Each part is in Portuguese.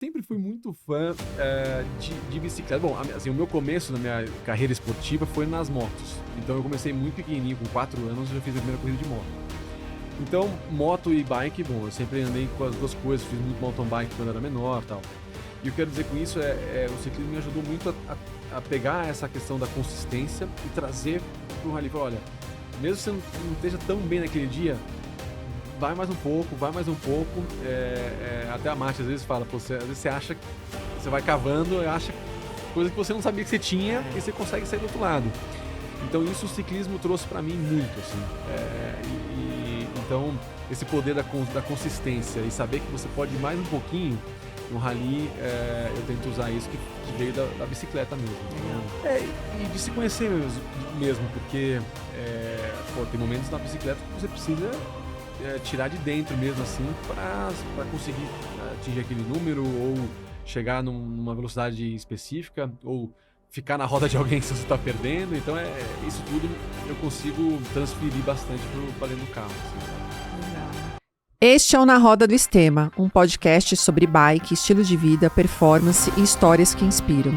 sempre fui muito fã de bicicleta. Bom, assim, o meu começo na minha carreira esportiva foi nas motos. Então eu comecei muito pequenininho, com 4 anos, eu já fiz a primeira corrida de moto. Então, moto e bike, bom, eu sempre andei com as duas coisas, fiz muito mountain bike quando era menor e tal. E eu quero dizer com isso o ciclismo me ajudou muito a pegar essa questão da consistência e trazer pro rally. Falar, olha, mesmo que você não esteja tão bem naquele dia, vai mais um pouco. Até a Márcia às vezes fala, pô, às vezes você acha que você vai cavando, acha coisa que você não sabia que você tinha e você consegue sair do outro lado. Então isso o ciclismo trouxe pra mim muito, assim. Então, esse poder da consistência e saber que você pode ir mais um pouquinho no rally, eu tento usar isso que veio da bicicleta mesmo. E de se conhecer mesmo, porque tem momentos na bicicleta que você precisa tirar de dentro mesmo, assim, para conseguir atingir aquele número ou chegar numa velocidade específica ou ficar na roda de alguém se você está perdendo. Então, isso tudo eu consigo transferir bastante para dentro do carro. Assim, sabe? Este é o Na Roda do Estema, um podcast sobre bike, estilo de vida, performance e histórias que inspiram.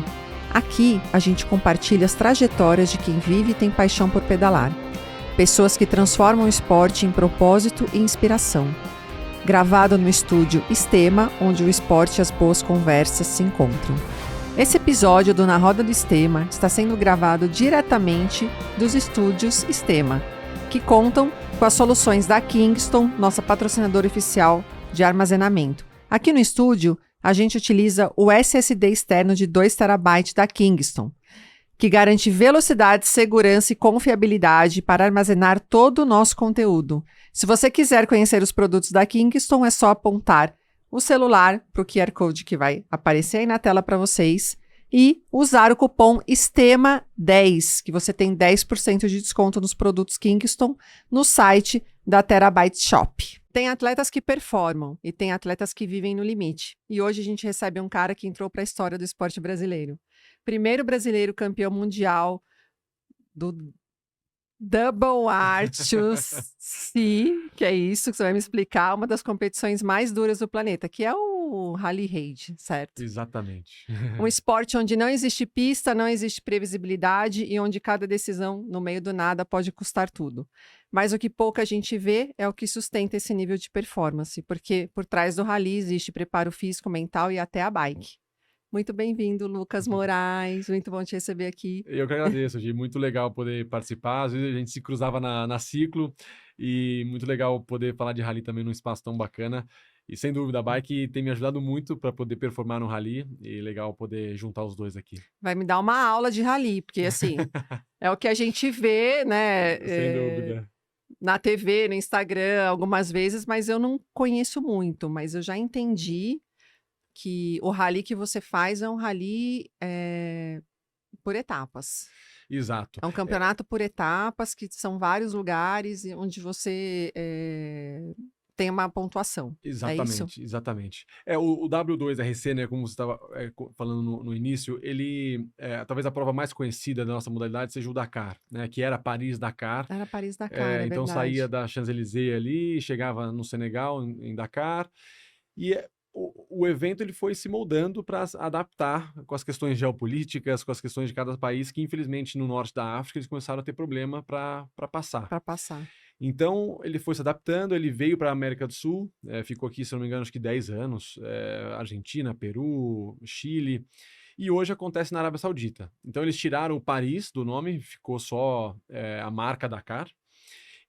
Aqui, a gente compartilha as trajetórias de quem vive e tem paixão por pedalar. Pessoas que transformam o esporte em propósito e inspiração. Gravado no estúdio Estema, onde o esporte e as boas conversas se encontram. Esse episódio do Na Roda do Estema está sendo gravado diretamente dos estúdios Estema, que contam com as soluções da Kingston, nossa patrocinadora oficial de armazenamento. Aqui no estúdio, a gente utiliza o SSD externo de 2 TB da Kingston, que garante velocidade, segurança e confiabilidade para armazenar todo o nosso conteúdo. Se você quiser conhecer os produtos da Kingston, é só apontar o celular para o QR Code que vai aparecer aí na tela para vocês e usar o cupom STEMA10, que você tem 10% de desconto nos produtos Kingston no site da Terabyte Shop. Tem atletas que performam e tem atletas que vivem no limite. E hoje a gente recebe um cara que entrou para a história do esporte brasileiro. Primeiro brasileiro campeão mundial do Double Artus C, que é isso que você vai me explicar, uma das competições mais duras do planeta, que é o Rally Raid, certo? Exatamente. Um esporte onde não existe pista, não existe previsibilidade e onde cada decisão no meio do nada pode custar tudo. Mas o que pouca gente vê é o que sustenta esse nível de performance, porque por trás do rally existe preparo físico, mental e até a bike. Muito bem-vindo, Lucas Moraes. Muito bom te receber aqui. Eu que agradeço, Gi. Muito legal poder participar. Às vezes a gente se cruzava na ciclo e muito legal poder falar de rally também num espaço tão bacana. E sem dúvida, a bike tem me ajudado muito para poder performar no rally e legal poder juntar os dois aqui. Vai me dar uma aula de rally, porque assim, é o que a gente vê, né? Sem dúvida. Na TV, no Instagram, algumas vezes, mas eu não conheço muito. Mas eu já entendi que o rally que você faz é um rally por etapas. Exato. É um campeonato por etapas, que são vários lugares onde você tem uma pontuação. Exatamente, é isso? exatamente. O W2RC, né, como você estava falando no início, ele, talvez a prova mais conhecida da nossa modalidade seja o Dakar, né, que era Paris-Dakar. Era Paris-Dakar, é Então verdade. saía da Champs-Élysées ali, chegava no Senegal, em Dakar, e o evento ele foi se moldando para adaptar com as questões geopolíticas, com as questões de cada país, que infelizmente no norte da África eles começaram a ter problema para passar. Para passar. Então, ele foi se adaptando, ele veio para a América do Sul, ficou aqui, se não me engano, acho que 10 anos, Argentina, Peru, Chile, e hoje acontece na Arábia Saudita. Então, eles tiraram o Paris do nome, ficou só a marca Dakar,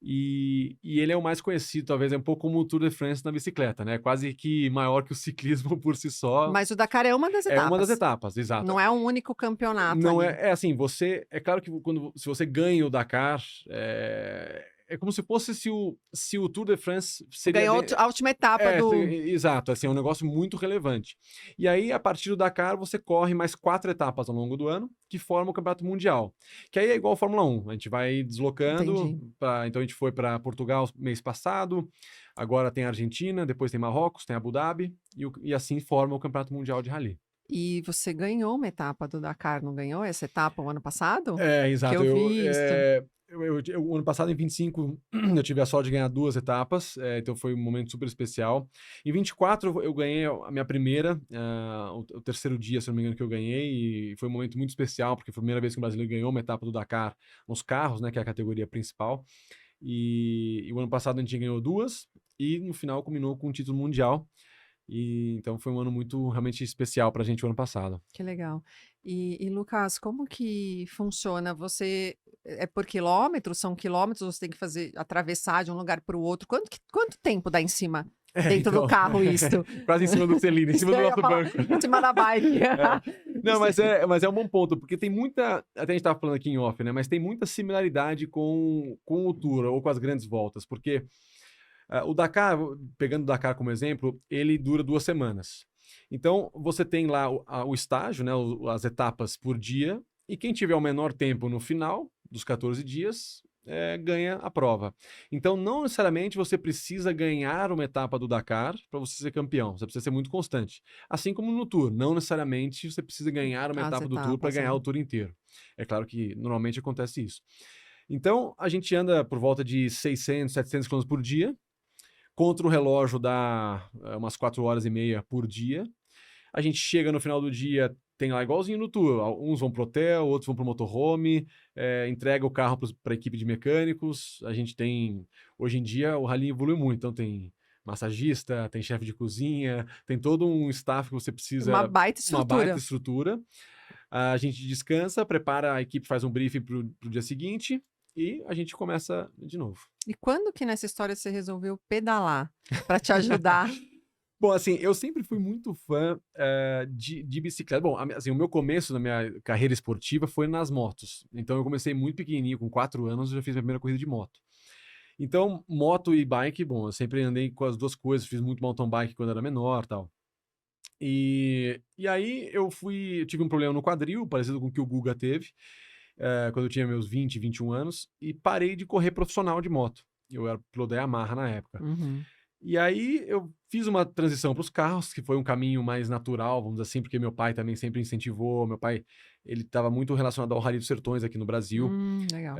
e ele é o mais conhecido, talvez, é um pouco como o Tour de France na bicicleta, né? Quase que maior que o ciclismo por si só. Mas o Dakar é uma das etapas. É uma das etapas, exato. Não é um único campeonato Não ali. assim, é claro que se você ganha o Dakar, é como se fosse se o Tour de France seria... Ganhou a última etapa do... Exato, assim, é um negócio muito relevante. E aí, a partir do Dakar, você corre mais 4 etapas ao longo do ano, que formam o Campeonato Mundial. Que aí é igual a Fórmula 1, a gente vai deslocando, então a gente foi para Portugal mês passado, agora tem a Argentina, depois tem Marrocos, tem Abu Dhabi, e assim forma o Campeonato Mundial de Rally. E você ganhou uma etapa do Dakar, não ganhou essa etapa o ano passado? Exato. Que eu vi isso. O ano passado, em 25, eu tive a sorte de ganhar 2 etapas, então foi um momento super especial. Em 24, eu ganhei a minha primeira, o terceiro dia, se não me engano, que eu ganhei, e foi um momento muito especial, porque foi a primeira vez que o brasileiro ganhou uma etapa do Dakar nos carros, né, que é a categoria principal. E o ano passado a gente ganhou 2, e no final culminou com um título mundial. E então foi um ano muito realmente especial pra gente o ano passado. Que legal. E Lucas, como que funciona? Você é por quilômetros? São quilômetros? Você tem que atravessar de um lugar para o outro? Quanto tempo dá em cima dentro do carro isto? Quase em cima do Celina, em cima do nosso banco. Em cima da bike. Não, mas é um bom ponto, porque tem muita. Até a gente estava falando aqui em off, né? Mas tem muita similaridade com o Tour ou com as grandes voltas, porque o Dakar, pegando o Dakar como exemplo, ele dura 2 semanas. Então, você tem lá o estágio, né, as etapas por dia, e quem tiver o menor tempo no final dos 14 dias ganha a prova. Então, não necessariamente você precisa ganhar uma etapa do Dakar para você ser campeão. Você precisa ser muito constante. Assim como no Tour, não necessariamente você precisa ganhar uma etapa do Tour para ganhar o Tour inteiro. É claro que normalmente acontece isso. Então, a gente anda por volta de 600, 700 km por dia, contra o relógio dá umas 4h30 por dia. A gente chega no final do dia, tem lá igualzinho no Tour. Uns vão pro hotel, outros vão pro motorhome, entrega o carro para a equipe de mecânicos. A gente tem... Hoje em dia, o rally evoluiu muito, então tem massagista, tem chefe de cozinha, tem todo um staff que você precisa... Uma baita estrutura. A gente descansa, prepara, a equipe faz um briefing pro dia seguinte e a gente começa de novo. E quando que nessa história você resolveu pedalar para te ajudar? Bom, assim, eu sempre fui muito fã de bicicleta. Bom, assim, o meu começo na minha carreira esportiva foi nas motos. Então, eu comecei muito pequenininho, com 4 anos, eu já fiz minha primeira corrida de moto. Então, moto e bike, bom, eu sempre andei com as duas coisas, fiz muito mountain bike quando era menor e tal. E aí, eu tive um problema no quadril, parecido com o que o Guga teve, quando eu tinha meus 20, 21 anos, e parei de correr profissional de moto. Eu era piloto da Yamaha na época. Uhum. E aí eu fiz uma transição para os carros, que foi um caminho mais natural, vamos dizer assim, porque meu pai também sempre incentivou. Meu pai, ele estava muito relacionado ao Rally dos Sertões aqui no Brasil. Legal.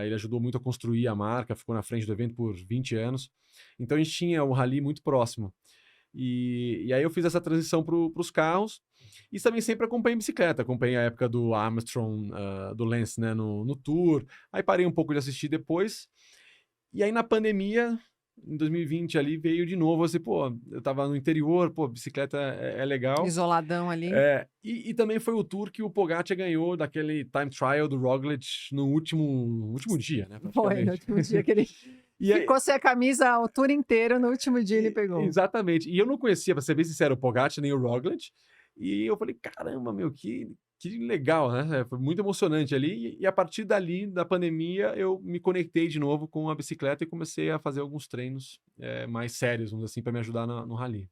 Ele ajudou muito a construir a marca, ficou na frente do evento por 20 anos. Então a gente tinha o Rally muito próximo. E aí eu fiz essa transição para os carros. E também sempre acompanhei bicicleta. Acompanhei a época do Armstrong, do Lance, né, no Tour. Aí parei um pouco de assistir depois. E aí na pandemia, em 2020 ali, veio de novo assim, eu tava no interior, bicicleta é legal. Isoladão ali. E também foi o Tour que o Pogacar ganhou daquele time trial do Roglic no último dia, né? Foi, no último dia que ele ficou sem a camisa o Tour inteiro, no último dia ele pegou. Exatamente. E eu não conhecia, pra ser bem sincero, o Pogacar nem o Roglic. E eu falei, caramba, meu, que legal, né? Foi muito emocionante ali. E a partir dali, da pandemia, eu me conectei de novo com a bicicleta e comecei a fazer alguns treinos mais sérios, vamos dizer assim, para me ajudar no rally.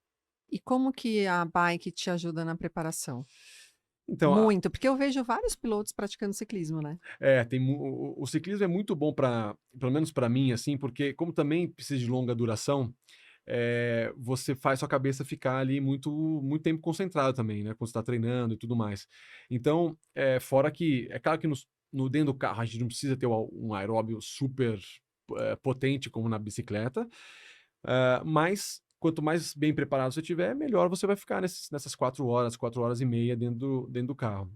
E como que a bike te ajuda na preparação? Então, muito, porque eu vejo vários pilotos praticando ciclismo, né? O ciclismo é muito bom pelo menos para mim, assim, porque como também precisa de longa duração, você faz sua cabeça ficar ali muito, muito tempo concentrado também, né? Quando você está treinando e tudo mais. Então, fora que, é claro que dentro do carro a gente não precisa ter um aeróbio super potente como na bicicleta, mas quanto mais bem preparado você tiver, melhor você vai ficar nessas 4 horas e meia dentro do carro.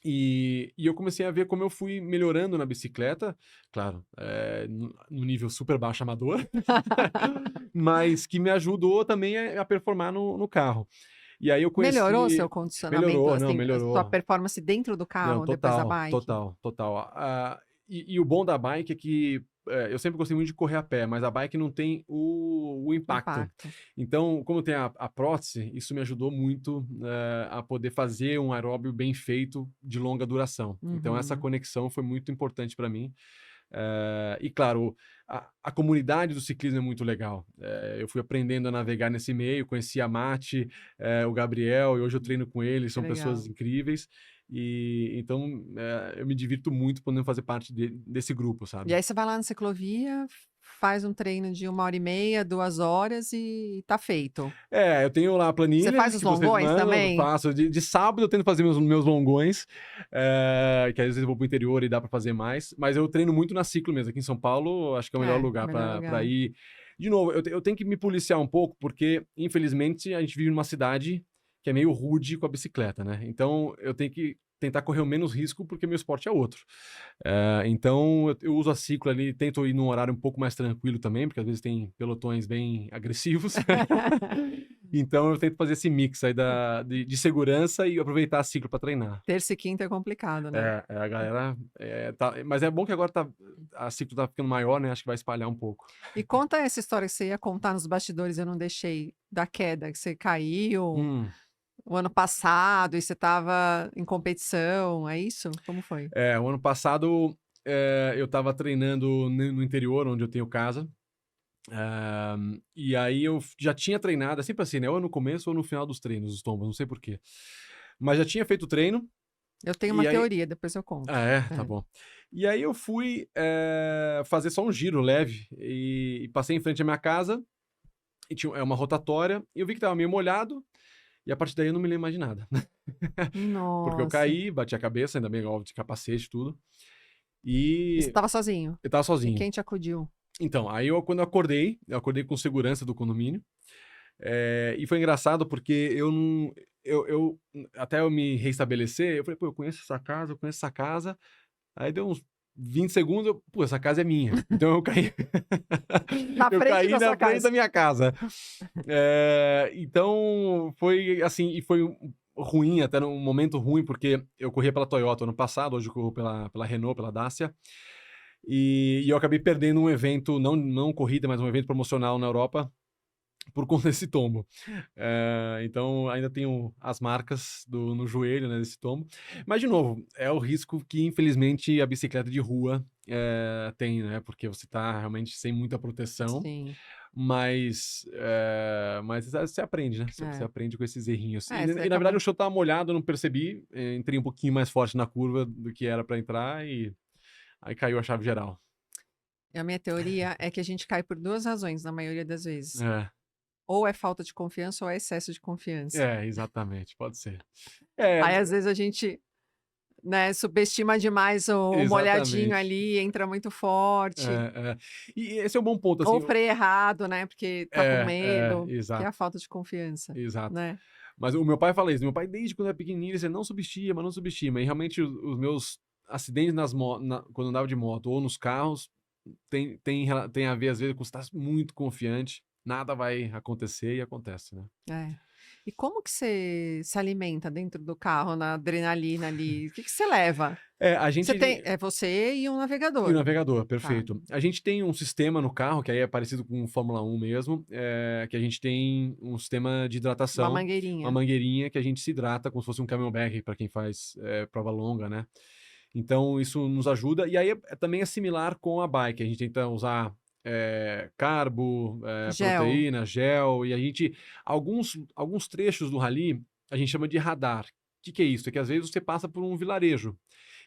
E eu comecei a ver como eu fui melhorando na bicicleta, claro, no nível super baixo amador, mas que me ajudou também a performar no carro. E aí eu conheci... Melhorou seu condicionamento? Melhorou. Sua performance dentro do carro, depois da bike? Total. E o bom da bike é que eu sempre gostei muito de correr a pé, mas a bike não tem o impacto. Então, como tem a prótese, isso me ajudou muito a poder fazer um aeróbio bem feito de longa duração. Uhum. Então, essa conexão foi muito importante para mim. E claro, a comunidade do ciclismo é muito legal. Eu fui aprendendo a navegar nesse meio, conheci a Mati, o Gabriel, e hoje eu treino com eles, são pessoas incríveis. E então eu me divirto muito podendo fazer parte desse grupo, sabe? E aí você vai lá na ciclovia, faz um treino de 1h30, 2 horas e tá feito. Eu tenho lá a planilha. Você faz os longões também? Faço. De sábado eu tento fazer meus longões, que às vezes eu vou pro interior e dá pra fazer mais. Mas eu treino muito na Ciclo mesmo. Aqui em São Paulo, acho que é o melhor lugar pra ir. De novo, eu tenho que me policiar um pouco, porque, infelizmente, a gente vive numa cidade que é meio rude com a bicicleta, né? Então, eu tenho que tentar correr o menos risco, porque meu esporte é outro. Então, eu uso a Ciclo ali, tento ir num horário um pouco mais tranquilo também, porque às vezes tem pelotões bem agressivos. Então, eu tento fazer esse mix aí de segurança e aproveitar a Ciclo para treinar. Terça e quinta é complicado, né? A galera... mas é bom que agora a Ciclo tá ficando maior, né? Acho que vai espalhar um pouco. E conta essa história que você ia contar nos bastidores, eu não deixei, da queda, que você caiu... O ano passado, e você estava em competição, é isso? Como foi? O ano passado eu estava treinando no interior, onde eu tenho casa. E aí eu já tinha treinado, é sempre assim, né? Ou no começo ou no final dos treinos, os tombos, não sei porquê. Mas já tinha feito o treino. Eu tenho uma teoria, depois eu conto. Tá bom. E aí eu fui fazer só um giro leve e passei em frente à minha casa, e tinha uma rotatória, e eu vi que estava meio molhado. E a partir daí eu não me lembro mais de nada. Nossa. Porque eu caí, bati a cabeça, ainda bem, óbvio, de capacete e tudo. E você estava sozinho? Eu tava sozinho. E quem te acudiu? Então, aí quando eu acordei com segurança do condomínio. E foi engraçado porque até eu me reestabelecer, eu falei, eu conheço essa casa. Aí deu uns 20 segundos, essa casa é minha. Então eu caí. Eu caí na frente da minha casa. Então foi assim, e foi ruim, até num momento ruim, porque eu corria pela Toyota ano passado, hoje eu corro pela Renault, pela Dacia. E eu acabei perdendo um evento, não corrida, mas um evento promocional na Europa, por conta desse tombo. Então, ainda tenho as marcas no joelho, né, desse tombo. Mas, de novo, é o risco que, infelizmente, a bicicleta de rua tem, né? Porque você tá realmente sem muita proteção. Sim. Mas você aprende, né? Você aprende com esses errinhos. E na verdade, o chão tava molhado, eu não percebi. Entrei um pouquinho mais forte na curva do que era para entrar e aí caiu a chave geral. A minha teoria é que a gente cai por 2 razões, na maioria das vezes. Ou é falta de confiança ou é excesso de confiança. Exatamente, pode ser. Aí, às vezes, a gente, né, subestima demais o molhadinho ali, entra muito forte. E esse é um bom ponto. Assim, ou freia errado, né, porque tá com medo, exato. que é a falta de confiança. Exato. Né? Mas o meu pai fala isso. Meu pai, desde quando era pequenininho, ele não subestima. E realmente os meus acidentes quando eu andava de moto ou nos carros tem a ver, às vezes, com você estar muito confiante. Nada vai acontecer e acontece, né? E como que você se alimenta dentro do carro, na adrenalina ali? O que você leva? A gente... você e um navegador. E o navegador, perfeito. A gente tem um sistema no carro, que aí é parecido com o Fórmula 1 mesmo, que a gente tem um sistema de hidratação. Uma mangueirinha. Uma mangueirinha que a gente se hidrata como se fosse um camelback, para quem faz prova longa, né? Então, isso nos ajuda. E aí, também é similar com a bike. A gente tenta usar carbo, proteína, gel. E a gente... Alguns trechos do rally, a gente chama de radar. O que é isso? É que às vezes você passa por um vilarejo.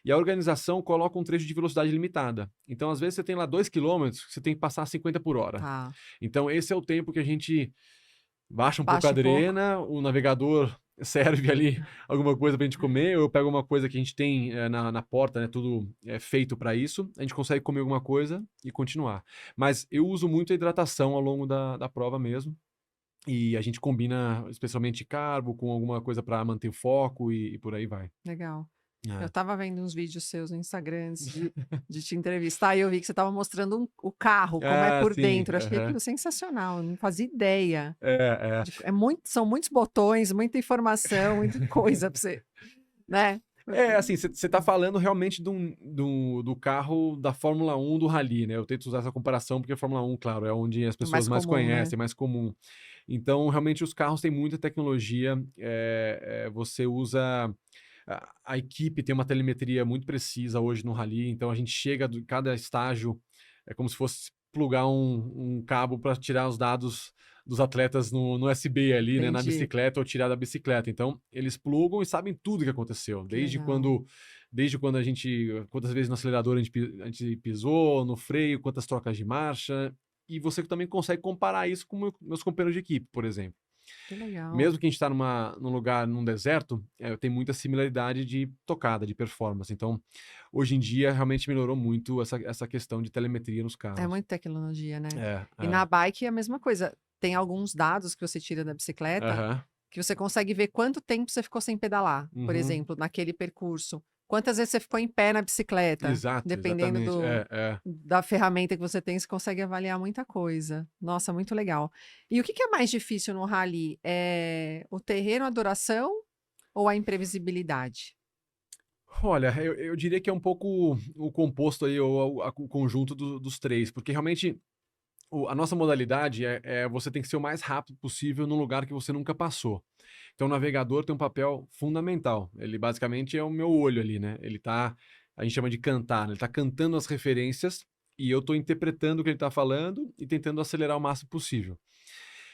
E a organização coloca um trecho de velocidade limitada. Então, às vezes, você tem lá 2 km, você tem que passar 50 por hora. Então, esse é o tempo que a gente baixa um pouco a adrena, o navegador serve ali alguma coisa pra gente comer, ou eu pego uma coisa que a gente tem na porta, né, tudo feito para isso, a gente consegue comer alguma coisa e continuar. Mas eu uso muito a hidratação ao longo da prova mesmo, e a gente combina especialmente carbo com alguma coisa para manter o foco e por aí vai. Legal. Eu tava vendo uns vídeos seus no Instagram antes de te entrevistar e eu vi que você tava mostrando o carro, como é por dentro. Achei aquilo sensacional, eu não fazia ideia. São muitos botões, muita informação, muita coisa pra você, né? Assim, você tá falando realmente do carro da Fórmula 1 do Rally, né? Eu tento usar essa comparação porque a Fórmula 1, claro, é onde as pessoas mais conhecem, é mais comum. Então, realmente, os carros têm muita tecnologia. Você usa... A equipe tem uma telemetria muito precisa hoje no Rally, então a gente chega cada estágio, é como se fosse plugar um cabo para tirar os dados dos atletas no SB ali, né, na Entendi. bicicleta ou tirar da bicicleta. Então, eles plugam e sabem tudo que aconteceu. Desde legal. quando a gente, quantas vezes no acelerador a gente pisou, no freio, quantas trocas de marcha. E você também consegue comparar isso com meus companheiros de equipe, por exemplo. Que legal. Mesmo que a gente está num lugar, num deserto, tem muita similaridade de tocada, de performance. Então, hoje em dia, realmente melhorou muito essa questão de telemetria nos É carros. muita tecnologia, né? É, E é. na bike é a mesma coisa. Tem alguns dados que você tira da bicicleta Aham. que você consegue ver quanto tempo você ficou sem pedalar, por Uhum. exemplo, naquele percurso. Quantas vezes você ficou em pé na bicicleta, Exato, dependendo exatamente. É. da ferramenta que você tem, você consegue avaliar muita coisa. Nossa, muito legal. E o que que é mais difícil no rally? É o terreno, a duração ou a imprevisibilidade? Olha, eu diria que é um pouco o composto aí, ou o conjunto dos três, porque realmente a nossa modalidade você tem que ser o mais rápido possível num lugar que você nunca passou. Então, o navegador tem um papel fundamental. Ele basicamente é o meu olho ali, né? A gente chama de cantar, né? Ele tá cantando as referências e eu tô interpretando o que ele tá falando e tentando acelerar o máximo possível.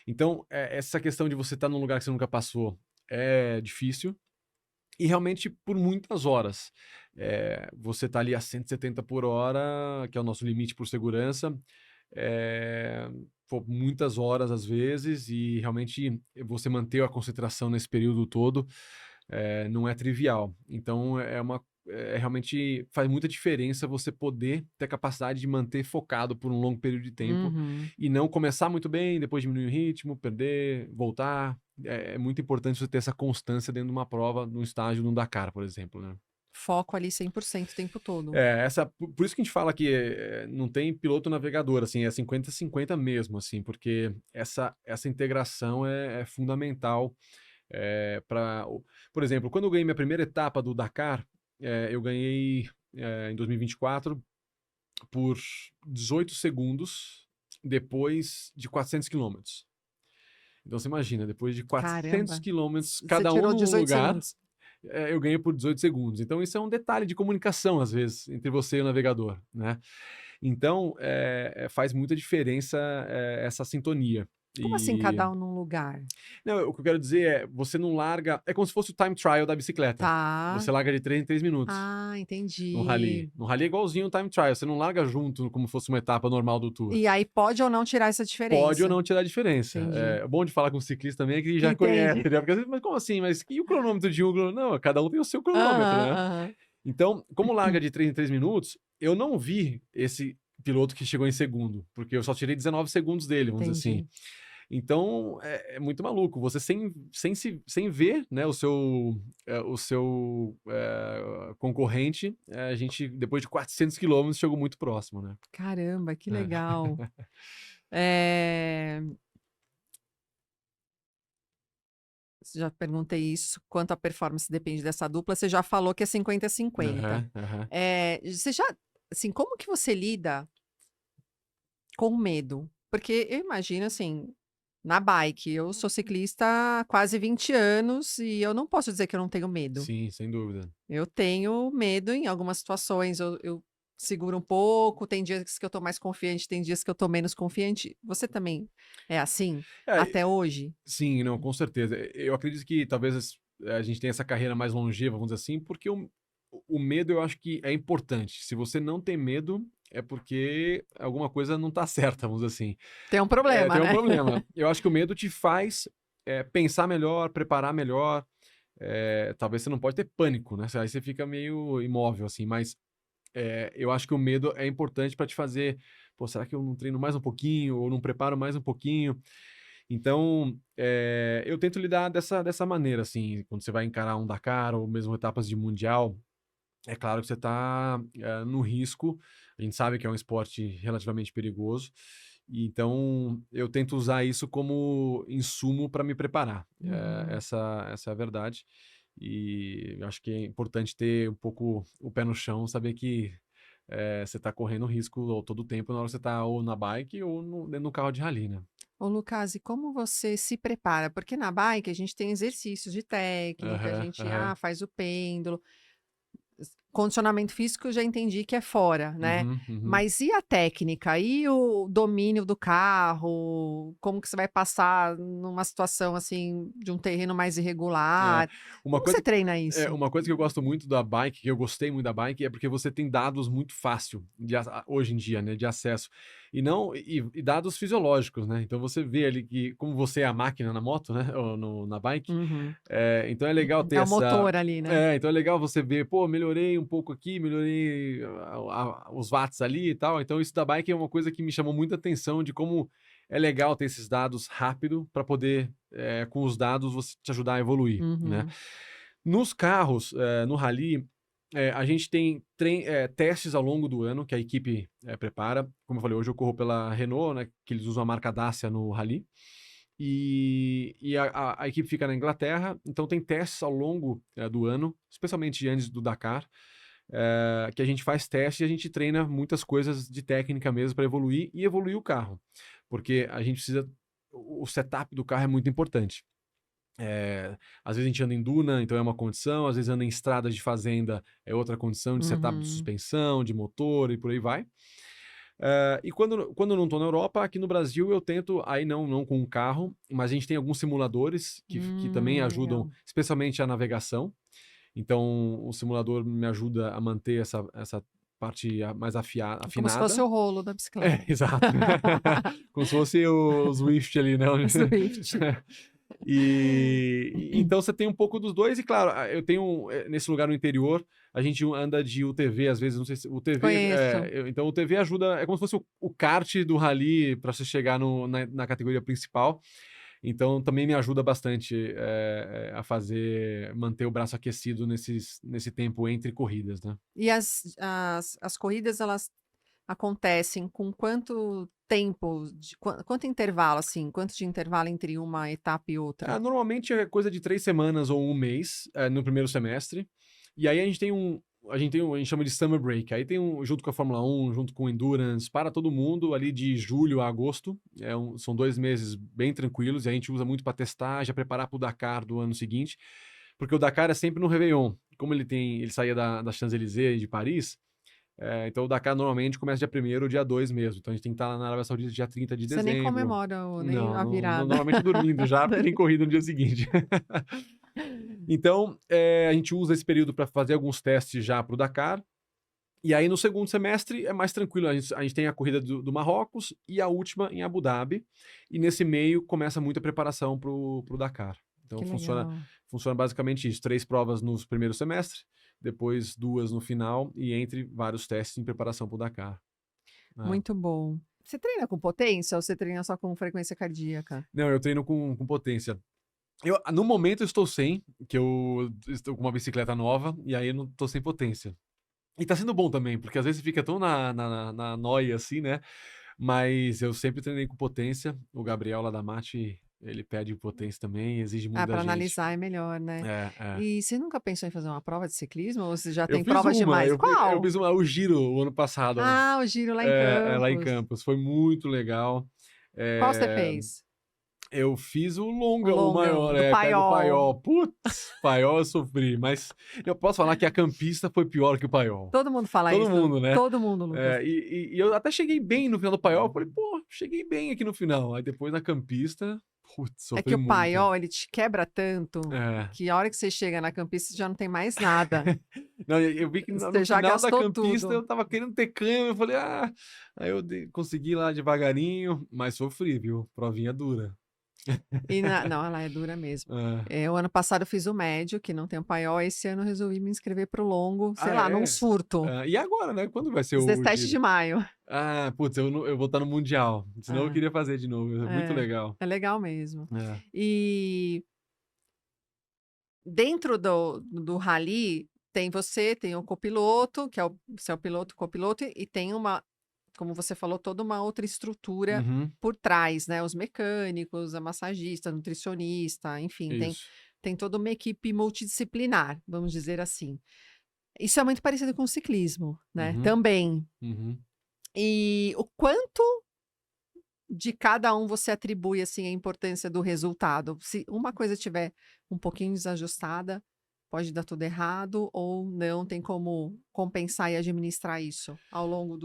Então, essa questão de você estar num lugar que você nunca passou é difícil e realmente por muitas horas. Você tá ali a 170 por hora, que é o nosso limite por segurança, eh, por muitas horas às vezes, e realmente você manter a concentração nesse período todo, não é trivial. Então realmente faz muita diferença você poder ter a capacidade de manter focado por um longo período de tempo Uhum. e não começar muito bem, depois diminuir o ritmo, perder, voltar. É muito importante você ter essa constância dentro de uma prova, num estágio, num Dakar, por exemplo, né? Foco ali 100% o tempo todo. Por isso que a gente fala que não tem piloto navegador, assim, é 50-50 mesmo, assim, porque essa integração é fundamental para. Por exemplo, quando eu ganhei minha primeira etapa do Dakar, eu ganhei em 2024 por 18 segundos depois de 400 quilômetros. Então você imagina, depois de 400 Caramba. quilômetros, Você cada um tirou num 18 lugar, segundos. eu ganhei por 18 segundos. Então isso é um detalhe de comunicação, às vezes, entre você e o navegador, né? Então, faz muita diferença essa sintonia. Como assim, E cada um num lugar? não, o que eu quero dizer você não larga, é como se fosse o time trial da bicicleta. Tá. Você larga de 3 em 3 minutos Ah, no rally. entendi. No rally é igualzinho o time trial, você não larga junto como fosse uma etapa normal do Tour. E aí pode ou não tirar essa Pode ou diferença. não tirar a diferença. Entendi. É bom de falar com o ciclista também que Que já conhece, entende. né? Porque às vezes, mas como assim? Mas e o cronômetro de um? Não, cada um tem o seu cronômetro, Aham, né? aham. Então, como larga de 3 em 3 minutos, eu não vi esse piloto que chegou em segundo, porque eu só tirei 19 segundos dele, vamos dizer assim. Entendi. Então, é muito maluco. Você sem ver, né, o seu concorrente, a gente, depois de 400 quilômetros, chegou muito próximo, né? Caramba, que É. legal. Eh, Já perguntei isso, quanto a performance depende dessa dupla, você já falou que é 50-50. Aham, aham. Você já assim, como que você lida com medo? Porque eu imagino, assim, na bike, eu sou ciclista há quase 20 anos e eu não posso dizer que eu não tenho medo. Sim, sem dúvida. Eu tenho medo em algumas situações, eu seguro um pouco, tem dias que eu tô mais confiante, tem dias que eu tô menos confiante. Você também é assim? É, Até hoje? sim, não, com certeza. Eu acredito que talvez a gente tenha essa carreira mais longeva, vamos dizer assim, porque o medo eu acho que é importante. Se você não tem medo, é porque alguma coisa não tá certa, vamos dizer assim. Tem um problema, Tem um né? problema. Eu acho que o medo te faz pensar melhor, preparar melhor. Talvez você não pode ter pânico, né? Aí você fica meio imóvel, assim, mas eu acho que o medo é importante para te fazer, pô, será que eu não treino mais um pouquinho, ou não preparo mais um pouquinho? Então, eu tento lidar dessa maneira, assim, quando você vai encarar um Dakar ou mesmo etapas de Mundial, é claro que você está no risco, a gente sabe que é um esporte relativamente perigoso, e então eu tento usar isso como insumo para me preparar. Uhum. Essa é a verdade. E eu acho que é importante ter um pouco o pé no chão, saber que você está correndo risco todo o tempo na hora que você está ou na bike ou dentro do carro de rally, né? Ô Lucas, e como você se prepara? Porque na bike a gente tem exercícios de técnica, a Aham, gente aham. faz o pêndulo. condicionamento físico eu já entendi que é fora, né? Mas e a técnica? E o domínio do carro? Como que você vai passar numa situação assim de um terreno mais irregular? Como você treina isso? Uma coisa que eu gosto muito da bike, que eu gostei muito da bike, é porque você tem dados muito fácil hoje em dia, né, de acesso. E dados fisiológicos, né? Então você vê ali que como você é a máquina na moto, né? Ou na bike. Então é legal ter o motor ali, né? Então é legal você ver, pô, melhorei um pouco aqui, melhorei os watts ali e tal. Então isso da bike é uma coisa que me chamou muita atenção de como é legal ter esses dados rápido para poder, com os dados, você te ajudar a evoluir, né? Nos carros, no rally, a gente tem testes ao longo do ano que a equipe prepara. Como eu falei, hoje eu corro pela Renault, né, que eles usam a marca Dacia no rally. E a equipe fica na Inglaterra, então tem testes ao longo do ano, especialmente antes do Dakar, que a gente faz testes e a gente treina muitas coisas de técnica mesmo para evoluir e evoluir o carro. Porque a gente precisa... O setup do carro é muito importante. Às vezes a gente anda em duna, então é uma condição, às vezes anda em estradas de fazenda, é outra condição de setup de suspensão, de motor e por aí vai. E quando eu não estou na Europa, aqui no Brasil eu tento, aí não com um carro, mas a gente tem alguns simuladores que também ajudam, legal. especialmente a navegação. Então o simulador me ajuda a manter essa parte mais afinada. Como se fosse o rolo da bicicleta. Exato. Como se fosse o Zwift ali, né? O Zwift. E então você tem um pouco dos dois, e claro, eu tenho nesse lugar no interior, a gente anda de UTV, às vezes, não sei se o UTV. Então o UTV ajuda, é como se fosse o kart do rally para você chegar na categoria principal. Então também me ajuda bastante a manter o braço aquecido nesse tempo entre corridas, né? E as corridas, elas acontecem com quanto tempo, quanto intervalo, assim? Quanto de intervalo entre uma etapa e outra? Normalmente é coisa de 3 semanas ou um mês no primeiro semestre. E aí a gente chama de Summer Break. Aí tem junto com a Fórmula 1, junto com o Endurance, para todo mundo, ali de julho a agosto. São 2 meses bem tranquilos e a gente usa muito para testar, já preparar para o Dakar do ano seguinte. Porque o Dakar é sempre no Réveillon. Como ele saía da Champs-Élysées de Paris, então o Dakar normalmente começa dia 1º ou dia 2 mesmo. Então a gente tem que estar na Arábia Saudita dia 30 de dezembro. Você nem comemora nem a virada. Normalmente dormindo já, porque tem corrida no dia seguinte. Então a gente usa esse período para fazer alguns testes já para o Dakar. E aí no segundo semestre é mais tranquilo. A gente tem a corrida do Marrocos e a última em Abu Dhabi. E nesse meio começa muita preparação para o Dakar. Então funciona basicamente isso. 3 provas no primeiro semestre, depois 2 no final e entre vários testes em preparação para o Dakar. Muito bom. Você treina com potência ou você treina só com frequência cardíaca? Não, eu treino com potência. No momento eu estou sem, que eu estou com uma bicicleta nova e aí eu não estou sem potência. E tá sendo bom também, porque às vezes fica tão na noia assim, né? Mas eu sempre treinei com potência. O Gabriel lá da Mate, ele pede potência também, exige muito da para gente. analisar é melhor, né? E você nunca pensou em fazer uma prova de ciclismo? Ou você já tem fiz provas demais? Qual? Eu fiz o Giro o ano passado. O Giro lá em Campos. Lá em Campos. Foi muito legal. Qual você fez? Eu fiz o longa, o maior, do Paiol. O Paiol. Putz, Paiol eu sofri, mas eu posso falar que a campista foi pior que o Paiol. Todo mundo fala isso. Todo mundo, né? Todo mundo, Lucas. E eu até cheguei bem no final do Paiol, falei, pô, cheguei bem aqui no final. Aí depois na campista, putz, sofri muito. É que o Paiol, ele te quebra tanto, que a hora que você chega na campista já não tem mais nada. Não, eu vi que no final da campista eu tava querendo ter câmbio, eu falei, aí eu consegui lá devagarinho, mas sofri, viu? Provinha dura. Não, ela é dura mesmo. O ano passado eu fiz o médio, que não tem o Paiol. Esse ano eu resolvi me inscrever pro longo, sei lá, num surto. E agora, né? Quando vai ser 17 de maio. Putz, eu vou estar no Mundial. Senão eu queria fazer de novo. É muito legal. É legal mesmo. E dentro do rally, tem o copiloto, que é você é o piloto, copiloto, e tem como você falou, toda uma outra estrutura por trás, né? Os mecânicos, a massagista, nutricionista, enfim, tem toda uma equipe multidisciplinar, vamos dizer assim. Isso é muito parecido com o ciclismo, né? Também. E o quanto de cada um você atribui, assim, a importância do resultado? Se uma coisa estiver um pouquinho desajustada, pode dar tudo errado ou não tem como compensar e administrar isso ao longo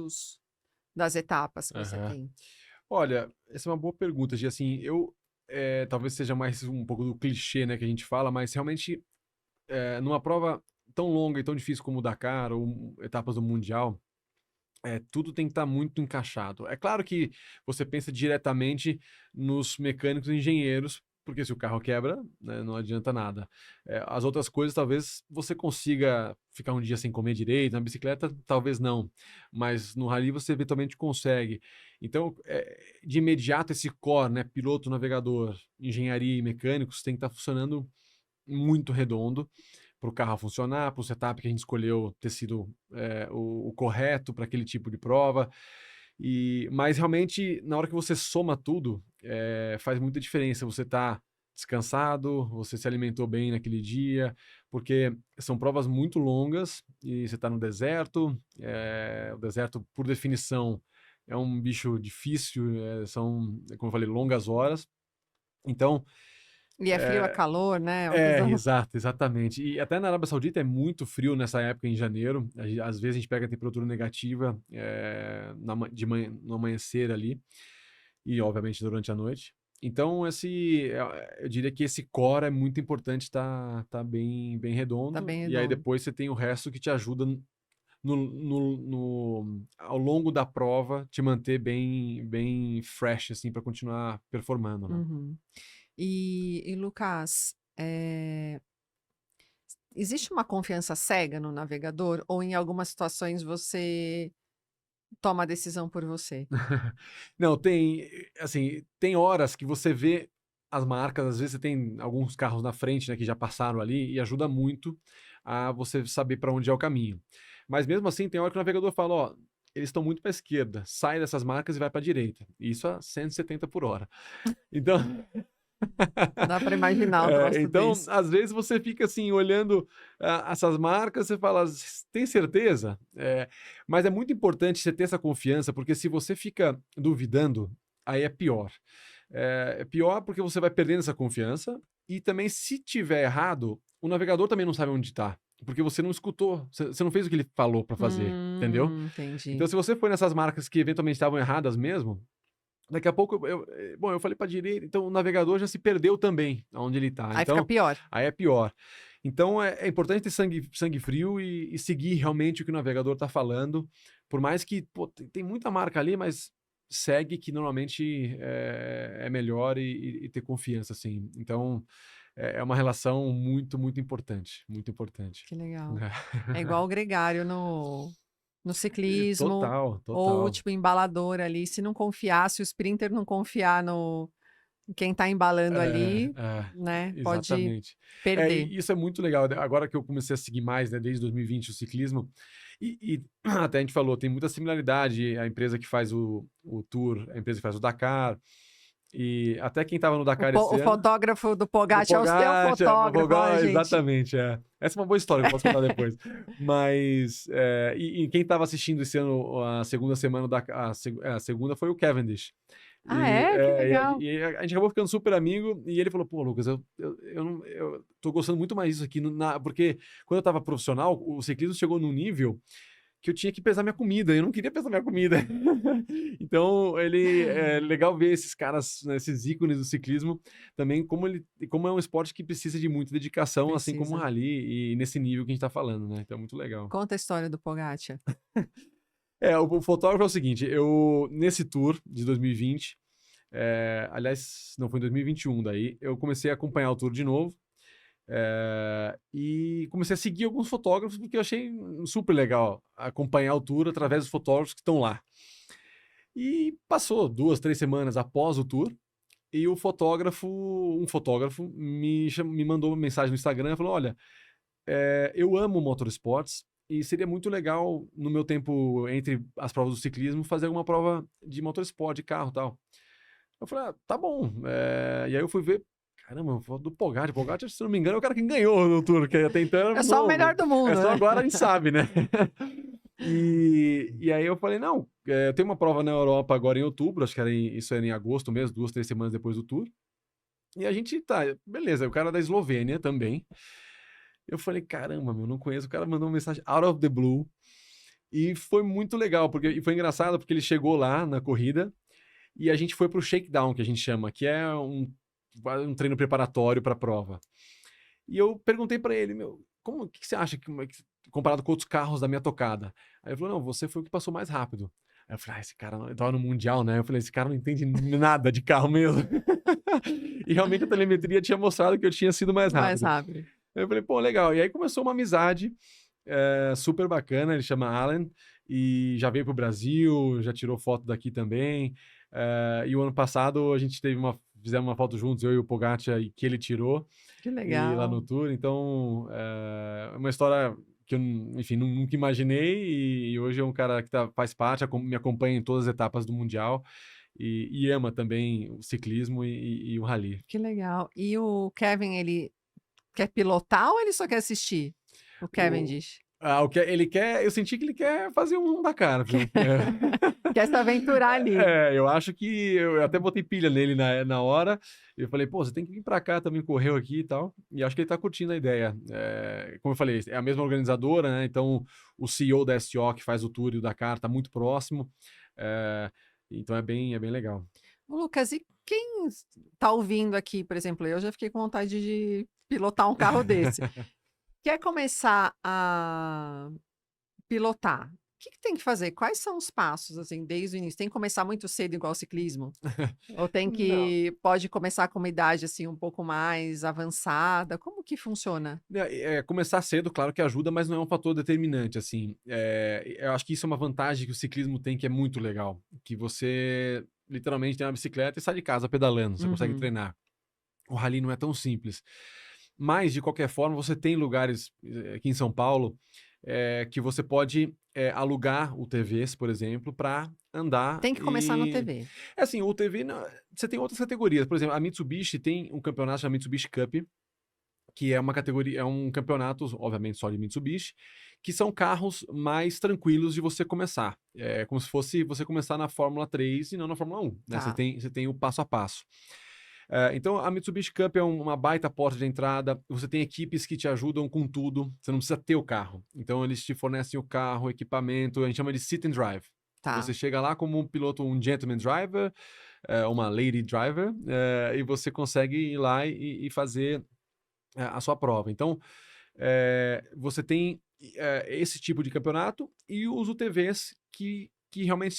das etapas que você tem? Olha, essa é uma boa pergunta, Gi. Assim, talvez seja mais um pouco do clichê, né, que a gente fala, mas realmente, numa prova tão longa e tão difícil como o Dakar ou etapas do Mundial, tudo tem que estar muito encaixado. É claro que você pensa diretamente nos mecânicos e engenheiros, porque se o carro quebra, né, não adianta nada. As outras coisas, talvez você consiga ficar um dia sem comer direito, na bicicleta, talvez não, mas no rally você eventualmente consegue. Então, de imediato, esse core, né, piloto, navegador, engenharia e mecânicos, tem que estar funcionando muito redondo para o carro funcionar, para o setup que a gente escolheu ter sido o correto para aquele tipo de prova. Mas realmente, na hora que você soma tudo, faz muita diferença. Você tá descansado, você se alimentou bem naquele dia, porque são provas muito longas e você está no deserto. O deserto, por definição, é um bicho difícil, são, como eu falei, longas horas. Então, E é frio, é calor, né? Uma coisa... exato, exatamente. E até na Arábia Saudita é muito frio nessa época, em janeiro. Às vezes a gente pega a temperatura negativa no amanhecer ali, e obviamente durante a noite. Então, eu diria que esse core é muito importante, tá bem, bem redondo. Tá bem E aí redondo. depois você tem o resto que te ajuda ao longo da prova, te manter bem, bem fresh, assim, para continuar performando, né? Uhum. E Lucas, existe uma confiança cega no navegador ou em algumas situações você toma a decisão por você? Não, tem horas que você vê as marcas, às vezes você tem alguns carros na frente, né, que já passaram ali e ajuda muito a você saber para onde é o caminho. Mas mesmo assim, tem hora que o navegador fala, ó, eles estão muito para a esquerda, sai dessas marcas e vai para a direita. Isso a 170 por hora. Então, Dá para imaginar um troço então, desse. às vezes você fica assim, olhando essas marcas, você fala, tem certeza? Mas é muito importante você ter essa confiança, porque se você fica duvidando, aí é pior. É pior porque você vai perdendo essa confiança, e também, se tiver errado, o navegador também não sabe onde está, porque você não escutou, você não fez o que ele falou para fazer, entendeu? Entendi. Então, se você foi nessas marcas que eventualmente estavam erradas mesmo, daqui a pouco, eu falei para direita, então o navegador já se perdeu também, onde ele está. Aí Então, fica pior. aí é pior. Então, é importante ter sangue frio e seguir realmente o que o navegador está falando, por mais que tem muita marca ali, mas segue, que normalmente é melhor, e ter confiança, assim. Então, é uma relação muito, muito importante, muito importante. Que legal. É igual o gregário no ciclismo, Total, ou total. tipo embalador ali, se não confiar, se o sprinter não confiar quem está embalando ali, né, pode Exatamente. perder. Isso é muito legal. Agora que eu comecei a seguir mais, né, desde 2020, o ciclismo, e até a gente falou, tem muita similaridade, a empresa que faz o Tour, a empresa que faz o Dakar, e até quem estava no Dakar esse O ano... fotógrafo do Pogacar é o seu fotógrafo, gente. Exatamente, Essa é uma boa história que eu posso contar depois. Mas, e quem estava assistindo esse ano, a segunda semana, a segunda foi o Cavendish. Que legal. E a gente acabou ficando super amigo, e ele falou, pô, Lucas, eu tô gostando muito mais disso aqui, porque quando eu tava profissional, o ciclismo chegou num nível que eu tinha que pesar minha comida, eu não queria pesar minha comida. Então, é legal ver esses caras, né, esses ícones do ciclismo, também como é um esporte que precisa de muita dedicação, assim como o rally, e nesse nível que a gente tá falando, né? Então é muito legal. Conta a história do Pogacar. O fotógrafo é o seguinte, nesse tour de 2020, aliás, não, foi em 2021 daí, eu comecei a acompanhar o tour de novo, e comecei a seguir alguns fotógrafos, porque eu achei super legal acompanhar o tour através dos fotógrafos que estão lá. E passou 2, 3 semanas após o tour, e um fotógrafo me mandou uma mensagem no Instagram e falou, olha, eu amo motorsports, e seria muito legal, no meu tempo entre as provas do ciclismo, fazer alguma prova de motorsport, de carro e tal. Eu falei, tá bom. E aí eu fui ver, caramba, foto do Pogacar, se não me engano, é o cara que ganhou no Tour, que até então era só o melhor do mundo, só né? agora a gente sabe, né? E aí eu falei, não, eu tenho uma prova na Europa agora em outubro, acho que isso era em agosto mesmo, 2, 3 semanas depois do Tour. E a gente beleza, o cara é da Eslovênia também. Eu falei, caramba, meu, não conheço. O cara mandou uma mensagem out of the blue. E foi muito legal, e foi engraçado porque ele chegou lá na corrida e a gente foi pro shakedown, que a gente chama, que é um treino preparatório para a prova. E eu perguntei para ele, meu, o que você acha comparado com outros carros da minha tocada? Aí ele falou, não, você foi o que passou mais rápido. Aí eu falei, esse cara, eu tava no Mundial, né? Eu falei, esse cara não entende nada de carro mesmo. E realmente a telemetria tinha mostrado que eu tinha sido mais rápido. Mais rápido. Aí eu falei, pô, legal. E aí começou uma amizade super bacana, ele chama Alan, e já veio pro Brasil, já tirou foto daqui também. E o ano passado a gente fizemos uma foto juntos, eu e o Pogacar, que ele tirou. Que legal. E lá no Tour, então é uma história que eu, enfim, nunca imaginei, e hoje é um cara que faz parte, me acompanha em todas as etapas do Mundial, e ama também o ciclismo e o rally. Que legal. E o Kevin, ele quer pilotar ou ele só quer assistir? O Kevin diz. Ele quer, eu senti que ele quer fazer um Dakar, viu? Quer se aventurar ali. Eu acho que eu até botei pilha nele na hora. Eu falei, pô, você tem que vir pra cá também, correu aqui e tal. E acho que ele tá curtindo a ideia. Como eu falei, é a mesma organizadora, né? Então, o CEO da STO, que faz o Tour e o Dakar, tá muito próximo. Então, é bem legal. Lucas, e quem tá ouvindo aqui, por exemplo, eu já fiquei com vontade de pilotar um carro desse. Quer começar a pilotar? O que tem que fazer? Quais são os passos, assim, desde o início? Tem que começar muito cedo, igual o ciclismo? Ou pode começar com uma idade, assim, um pouco mais avançada? Como que funciona? Começar cedo, claro que ajuda, mas não é um fator determinante, assim. Eu acho que isso é uma vantagem que o ciclismo tem, que é muito legal. Que você, literalmente, tem uma bicicleta e sai de casa pedalando. Você consegue treinar. O rally não é tão simples. Mas, de qualquer forma, você tem lugares aqui em São Paulo que você pode alugar UTVs, por exemplo, para andar. Tem que começar no TV. Assim, o UTV, você tem outras categorias. Por exemplo, a Mitsubishi tem um campeonato chamado Mitsubishi Cup, que é uma categoria, é um campeonato, obviamente, só de Mitsubishi, que são carros mais tranquilos de você começar. É como se fosse você começar na Fórmula 3 e não na Fórmula 1. Né? Tá. Você tem o passo a passo. Então, a Mitsubishi Cup é uma baita porta de entrada. Você tem equipes que te ajudam com tudo. Você não precisa ter o carro. Então, eles te fornecem o carro, o equipamento. A gente chama de sit and drive. Tá. Você chega lá como um piloto, um gentleman driver, uma lady driver, e você consegue ir lá e fazer a sua prova. Então, você tem esse tipo de campeonato e os UTVs que realmente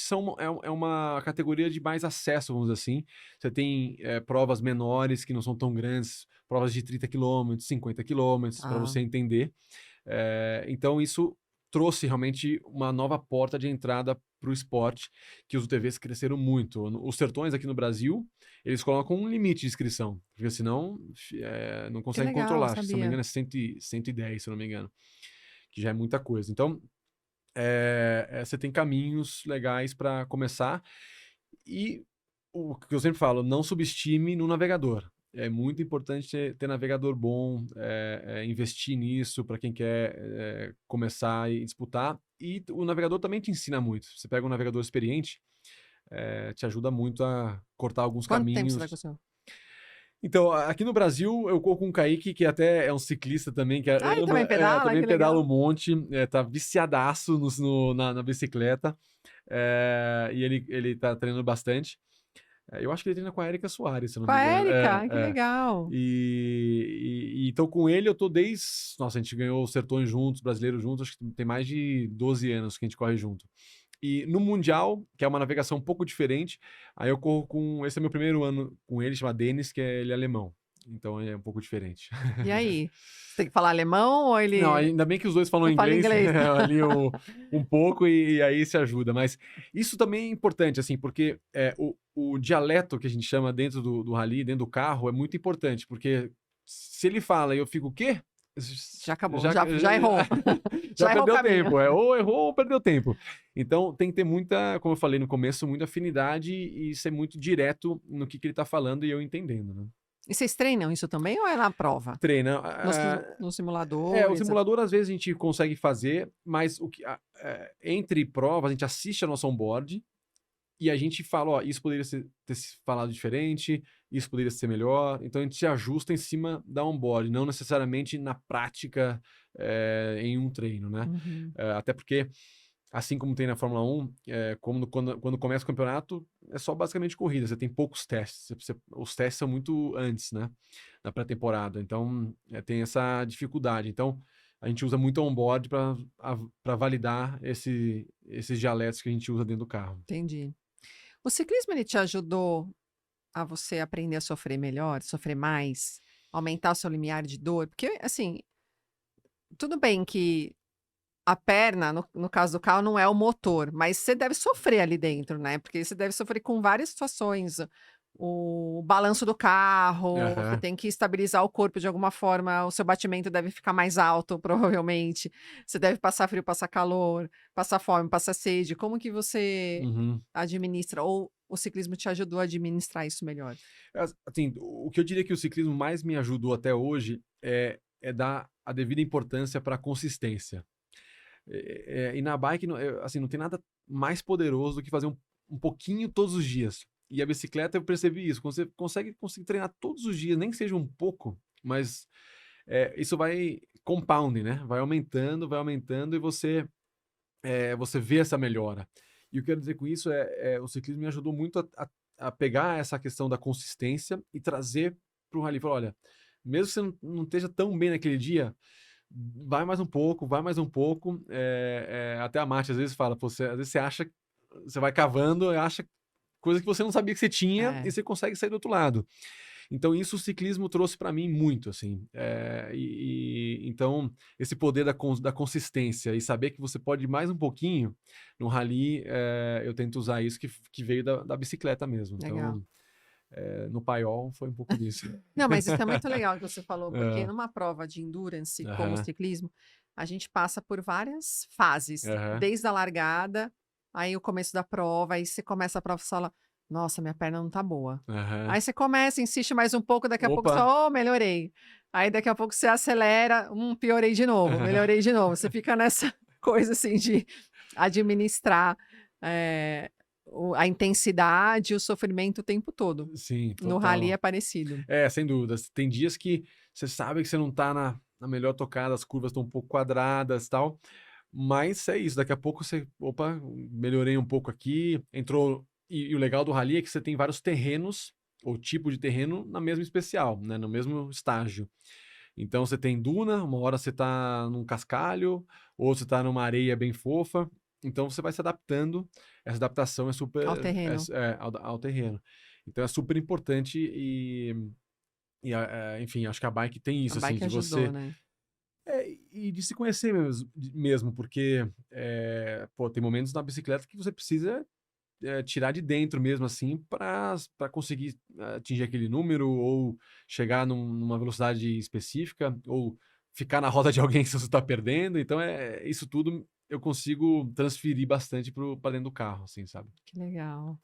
é uma categoria de mais acesso, vamos dizer assim. Você tem provas menores que não são tão grandes, provas de 30 km, 50 km, para você entender. Então, isso trouxe realmente uma nova porta de entrada para o esporte, que os UTVs cresceram muito. Os Sertões aqui no Brasil, eles colocam um limite de inscrição, porque senão não conseguem controlar. Se não me engano, é 110, se não me engano, que já é muita coisa. Então, você tem caminhos legais para começar. E o que eu sempre falo, não subestime no navegador. É muito importante ter navegador bom, investir nisso para quem quer começar e disputar. E o navegador também te ensina muito. Você pega um navegador experiente, te ajuda muito a cortar alguns caminhos. Quanto tempo você vai com o seu? Então, aqui no Brasil, eu corro com o Kaique, que até é um ciclista também, que ele também pedala? também pedala um monte, tá viciadaço na bicicleta, e ele tá treinando bastante. Eu acho que ele treina com a Érica Soares, se não me engano. Com a Érica? Que legal. Então, com ele, eu tô desde... Nossa, a gente ganhou os Sertões juntos, brasileiros juntos, acho que tem mais de 12 anos que a gente corre junto. E no Mundial, que é uma navegação um pouco diferente, aí eu corro com... Esse é meu primeiro ano com ele, chama Denis, que ele é alemão. Então é um pouco diferente. E aí? Você tem que falar alemão ou ele... Não, ainda bem que os dois falam inglês. Ali um pouco e aí se ajuda. Mas isso também é importante, assim, porque o dialeto que a gente chama dentro do rally, dentro do carro, é muito importante. Porque se ele fala e eu fico, o quê? Já acabou, já errou. Já perdeu tempo. Ou errou ou perdeu tempo. Então tem que ter muita, como eu falei no começo, muita afinidade e ser muito direto no que ele tá falando e eu entendendo, né? E vocês treinam isso também ou é na prova? Treina. No simulador? O simulador às vezes a gente consegue fazer, mas entre provas a gente assiste a nossa onboard E a gente fala, ó, isso poderia ter se falado diferente, isso poderia ser melhor. Então a gente se ajusta em cima da onboard, não necessariamente na prática, em um treino, né? Uhum. Até porque, assim como tem na Fórmula 1, quando começa o campeonato, é só basicamente corrida. Você tem poucos testes. Os testes são muito antes, né? Na pré-temporada. Então, tem essa dificuldade. Então, a gente usa muito onboard para validar esses dialetos que a gente usa dentro do carro. Entendi. O ciclismo ele te ajudou a você aprender a sofrer melhor, sofrer mais, aumentar o seu limiar de dor? Porque, assim, tudo bem que a perna, no caso do carro, não é o motor, mas você deve sofrer ali dentro, né? Porque você deve sofrer com várias situações. O balanço do carro, você Aham. tem que estabilizar o corpo de alguma forma, o seu batimento deve ficar mais alto, provavelmente. Você deve passar frio, passar calor, passar fome, passar sede. Como que você Uhum. administra? Ou o ciclismo te ajudou a administrar isso melhor? Assim, o que eu diria que o ciclismo mais me ajudou até hoje é dar a devida importância para a consistência. E na bike, assim, não tem nada mais poderoso do que fazer um pouquinho todos os dias. E a bicicleta eu percebi isso. Quando você consegue treinar todos os dias, nem que seja um pouco, mas isso vai compounding, né? Vai aumentando e você vê essa melhora. E o que eu quero dizer com isso o ciclismo me ajudou muito a pegar essa questão da consistência e trazer para o rally. Falar, olha, mesmo que você não esteja tão bem naquele dia, vai mais um pouco. Até a Mati às vezes fala, pô, às vezes você acha, você vai cavando e acha coisa que você não sabia que você tinha É, e você consegue sair do outro lado. Então isso o ciclismo trouxe para mim muito, assim. Então esse poder da consistência e saber que você pode ir mais um pouquinho no rally, eu tento usar isso que veio da bicicleta mesmo. legal. Então, no paiol foi um pouco disso. Não, mas isso é muito legal que você falou, porque É, numa prova de endurance, como o aham, ciclismo, a gente passa por várias fases, aham, desde a largada, aí o começo da prova, aí você começa a prova e fala, nossa, minha perna não tá boa. aham. Aí você começa, insiste mais um pouco, daqui a pouco Opa! você, oh, melhorei. Aí daqui a pouco você acelera, piorei de novo, melhorei de novo. Você fica nessa coisa assim de administrar a intensidade, o sofrimento o tempo todo. Sim, No rally total. é parecido. Sem dúvidas. Tem dias que você sabe que você não tá na melhor tocada, as curvas estão um pouco quadradas, tal, mas é isso, daqui a pouco você, opa, melhorei um pouco aqui, entrou e o legal do rally é que você tem vários terrenos, ou tipo de terreno, na mesma especial, né, no mesmo estágio. Então você tem duna, uma hora você tá num cascalho, ou você tá numa areia bem fofa, então você vai se adaptando, essa adaptação é Ao super terreno. ao terreno. Então é super importante enfim, acho que a bike tem A isso, assim, bike de ajudou, você né? e de se conhecer mesmo, porque, pô, tem momentos na bicicleta que você precisa, tirar de dentro mesmo, assim, para conseguir atingir aquele número ou chegar numa velocidade específica ou ficar na roda de alguém se você tá perdendo. Então, isso tudo eu consigo transferir bastante para dentro do carro, assim, sabe. Que legal.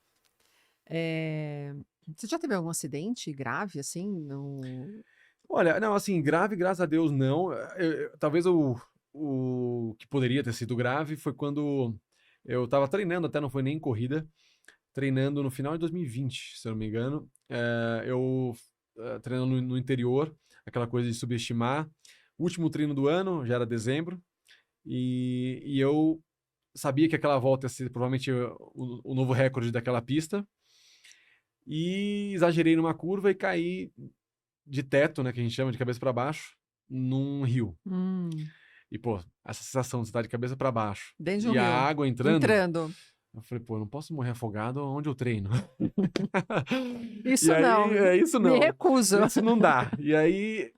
Eh, Você já teve algum acidente grave, assim, no Olha, não, assim, grave, graças a Deus, não. Talvez o que poderia ter sido grave foi quando eu estava treinando, até não foi nem corrida, treinando no final de 2020, se eu não me engano. Treinando no interior, aquela coisa de subestimar. Último treino do ano, já era dezembro, e eu sabia que aquela volta ia ser provavelmente o novo recorde daquela pista, e exagerei numa curva e caí de teto, né, que a gente chama de cabeça para baixo, num rio. hum, E, pô, essa sensação de estar de cabeça para baixo dentro de um e a rio, água entrando, entrando. eu falei: "Pô, eu não posso morrer afogado onde eu treino". E Isso aí, não, isso me não, recuso. isso não dá. E aí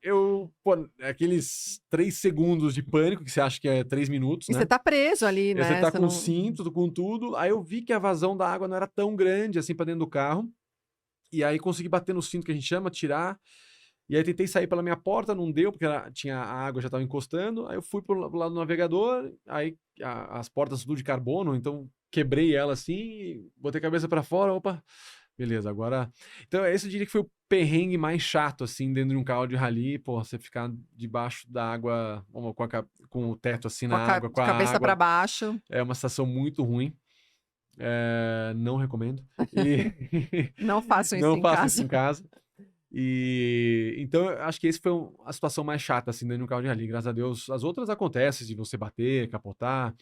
pô, aqueles 3 segundos de pânico que você acha que é 3 minutos, E você né. tá preso ali, E aí você né, tá você com o não cinto, com tudo, aí eu vi que a vazão da água não era tão grande assim pra dentro do carro, e aí consegui bater no cinto que a gente chama, tirar. E aí tentei sair pela minha porta, não deu, porque a água já estava encostando. Aí eu fui pro lado do navegador, aí as portas tudo de carbono, então quebrei ela assim, botei a cabeça para fora, opa, beleza, agora. Então, esse eu diria que foi o perrengue mais chato, assim, dentro de um carro de rally, pô, você ficar debaixo da água, com o teto assim com na água, com de a cabeça para água, baixo. é uma sensação muito ruim. Não recomendo. Não façam isso Não em faço casa. isso em casa. Então, eu acho que esse foi a situação mais chata, assim, dentro de um carro de rally. Graças a Deus, as outras acontecem, de você bater, capotar.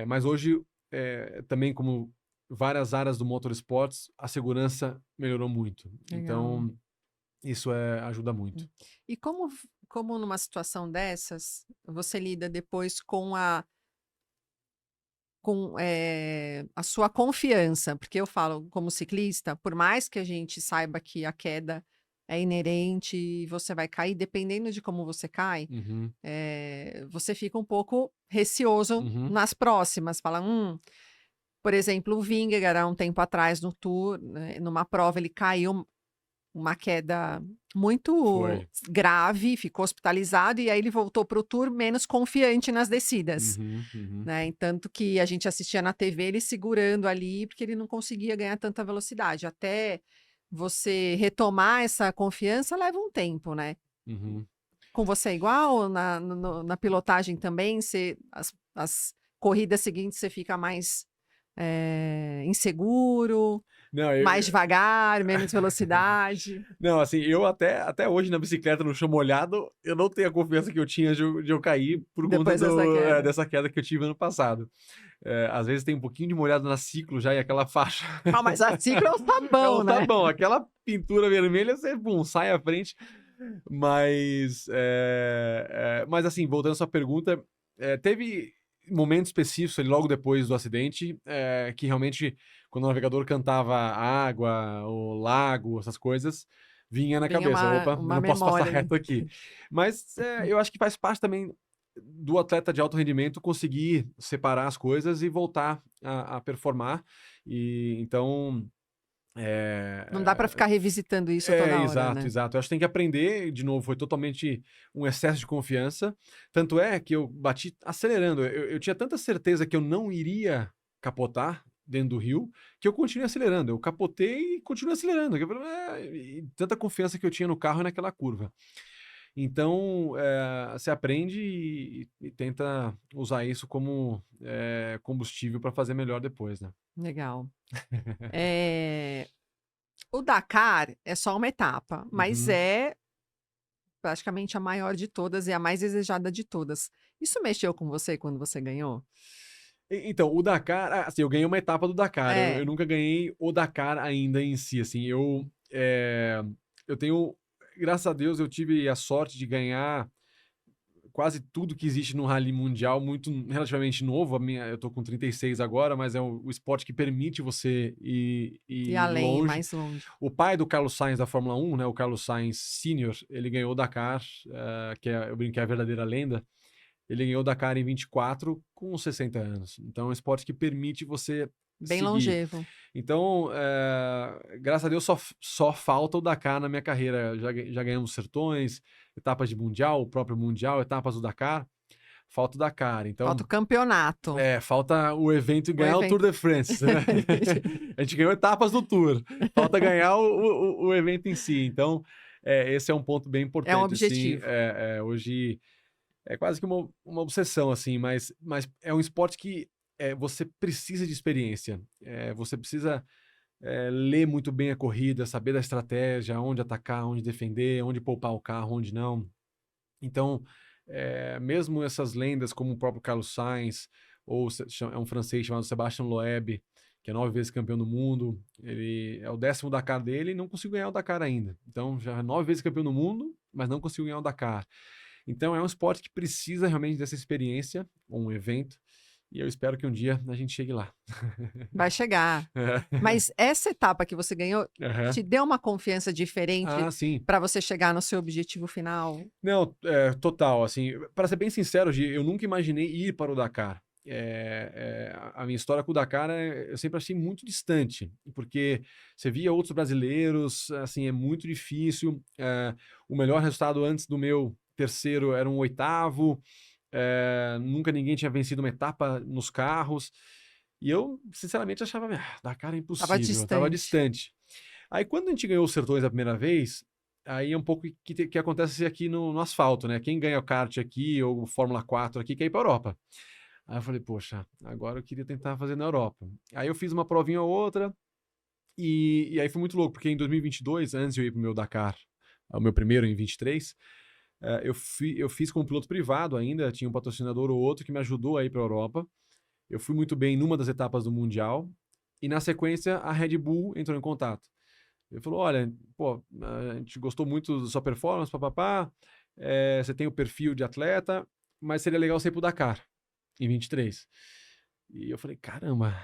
Mas hoje, também como várias áreas do motorsports, a segurança melhorou muito. Legal. Então, isso ajuda muito. E como numa situação dessas, você lida depois com a sua confiança? Porque eu falo, como ciclista, por mais que a gente saiba que a queda é inerente e você vai cair, dependendo de como você cai, Uhum, você fica um pouco receoso uhum. nas próximas. Fala, por exemplo, o Vingegaard, há um tempo atrás no Tour, né, numa prova, ele caiu uma queda muito Foi. grave, ficou hospitalizado e aí ele voltou para o Tour menos confiante nas descidas. Uhum, uhum. Né? Tanto que a gente assistia na TV ele segurando ali, porque ele não conseguia ganhar tanta velocidade. Até você retomar essa confiança leva um tempo, né? Uhum. Com você é igual? Na pilotagem também, as corridas seguintes você fica mais inseguro, Não, mais devagar, menos velocidade. Não, assim, eu até hoje na bicicleta no chão molhado, eu não tenho a confiança que eu tinha de eu cair por conta Depois dessa queda. dessa queda que eu tive ano passado. Às vezes tem um pouquinho de molhado na ciclo já e aquela faixa. Ah, mas a ciclo é um É sabão, um né? sabão, aquela pintura vermelha, você sai à frente. Mas assim, voltando à sua pergunta, teve momentos específicos ali logo depois do acidente que realmente, quando o navegador cantava água, o lago, essas coisas, vinha na Vinha cabeça, opa, eu uma não posso passar memória ali. reto aqui. Mas eu acho que faz parte também do atleta de alto rendimento conseguir separar as coisas e voltar a performar. Então, Não dá para ficar revisitando isso toda hora, exato, né? exato. Eu acho que tem que aprender, de novo, foi totalmente um excesso de confiança. Tanto é que eu bati acelerando. Eu tinha tanta certeza que eu não iria capotar dentro do rio, que eu continuei acelerando. Eu capotei e continuei acelerando. E tanta confiança que eu tinha no carro e naquela curva. Então, você aprende e tenta usar isso como combustível para fazer melhor depois, né? Legal. O Dakar é só uma etapa, mas Uhum. é praticamente a maior de todas e a mais desejada de todas. Isso mexeu com você quando você ganhou? Então, o Dakar, assim, eu ganhei uma etapa do Dakar, eu É, nunca ganhei o Dakar ainda em si, assim, eu tenho, graças a Deus, eu tive a sorte de ganhar quase tudo que existe no rally mundial, muito relativamente novo, eu tô com 36 agora, mas é o esporte que permite você e ir além, longe. mais longe. O pai do Carlos Sainz da Fórmula 1, né, o Carlos Sainz Senior, ele ganhou o Dakar, eu brinquei, a verdadeira lenda. Ele ganhou o Dakar em 24 com 60 anos. Então é um esporte que permite você Bem seguir. longevo. Então, graças a Deus, só falta o Dakar na minha carreira. Já ganhamos Sertões, etapas de Mundial, o próprio Mundial, etapas do Dakar. Falta o Dakar. Então, Falta o campeonato. falta o evento e O ganhar o Tour evento. de France. Né? A gente ganhou etapas do Tour. Falta ganhar o evento em si. Então, esse é um ponto bem É um importante. Assim, objetivo. hoje é quase que uma obsessão, assim, mas é um esporte que você precisa de experiência. Você precisa ler muito bem a corrida, saber da estratégia, onde atacar, onde defender, onde poupar o carro, onde não. Então, mesmo essas lendas como o próprio Carlos Sainz, ou é um francês chamado Sébastien Loeb, que é 9 vezes campeão do mundo, ele é o 10º Dakar dele e não conseguiu ganhar o Dakar ainda. Então, já é 9 vezes campeão do mundo, mas não conseguiu ganhar o Dakar. Então é um esporte que precisa realmente dessa experiência, ou um evento, e eu espero que um dia a gente chegue lá. Vai chegar. Mas essa etapa que você ganhou te deu uma confiança diferente Ah, sim. para você chegar no seu objetivo final? Não, total, assim, para ser bem sincero, Gi, eu nunca imaginei ir para o Dakar. A minha história com o Dakar eu sempre achei muito distante, porque você via outros brasileiros, assim, é muito difícil. O melhor resultado antes do meu terceiro era um 8º, nunca ninguém tinha vencido uma etapa nos carros, e eu, sinceramente, achava, Dakar é impossível, tava distante. Aí, quando a gente ganhou os Sertões a primeira vez, aí é um pouco que acontece aqui no asfalto, né? Quem ganha o kart aqui, ou Fórmula 4 aqui, quer ir para a Europa. Aí eu falei, poxa, agora eu queria tentar fazer na Europa. Aí eu fiz uma provinha ou outra, e aí foi muito louco, porque em 2022, antes de eu ir pro meu Dakar, o meu primeiro em 23, eu fiz como piloto privado ainda, tinha um patrocinador ou outro que me ajudou a ir pra Europa. Eu fui muito bem numa das etapas do Mundial, e na sequência a Red Bull entrou em contato. Ele falou, olha, pô, a gente gostou muito da sua performance, papapá, você tem o perfil de atleta, mas seria legal você ir pro Dakar, em 23. E eu falei, caramba,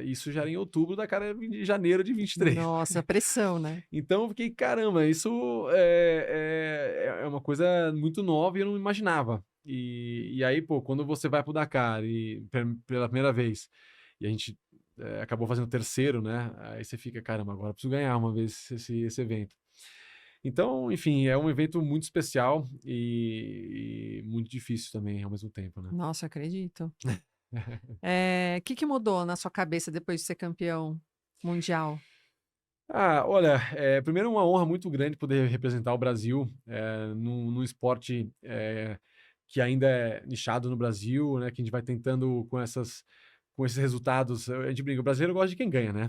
isso já era em outubro, Dakar era em janeiro de 23. Nossa, pressão, né? Então eu fiquei, caramba, isso é uma coisa muito nova e eu não imaginava. E aí, pô, quando você vai pro Dakar pela primeira vez, e a gente acabou fazendo o terceiro, né? Aí você fica, caramba, agora eu preciso ganhar uma vez esse evento. Então, enfim, é um evento muito especial e muito difícil também ao mesmo tempo, né? Nossa, acredito. O que mudou na sua cabeça depois de ser campeão mundial? Olha, primeiro é uma honra muito grande poder representar o Brasil num esporte que ainda é nichado no Brasil, né? Que a gente vai tentando com esses resultados. A gente brinca, o brasileiro gosta de quem ganha, né?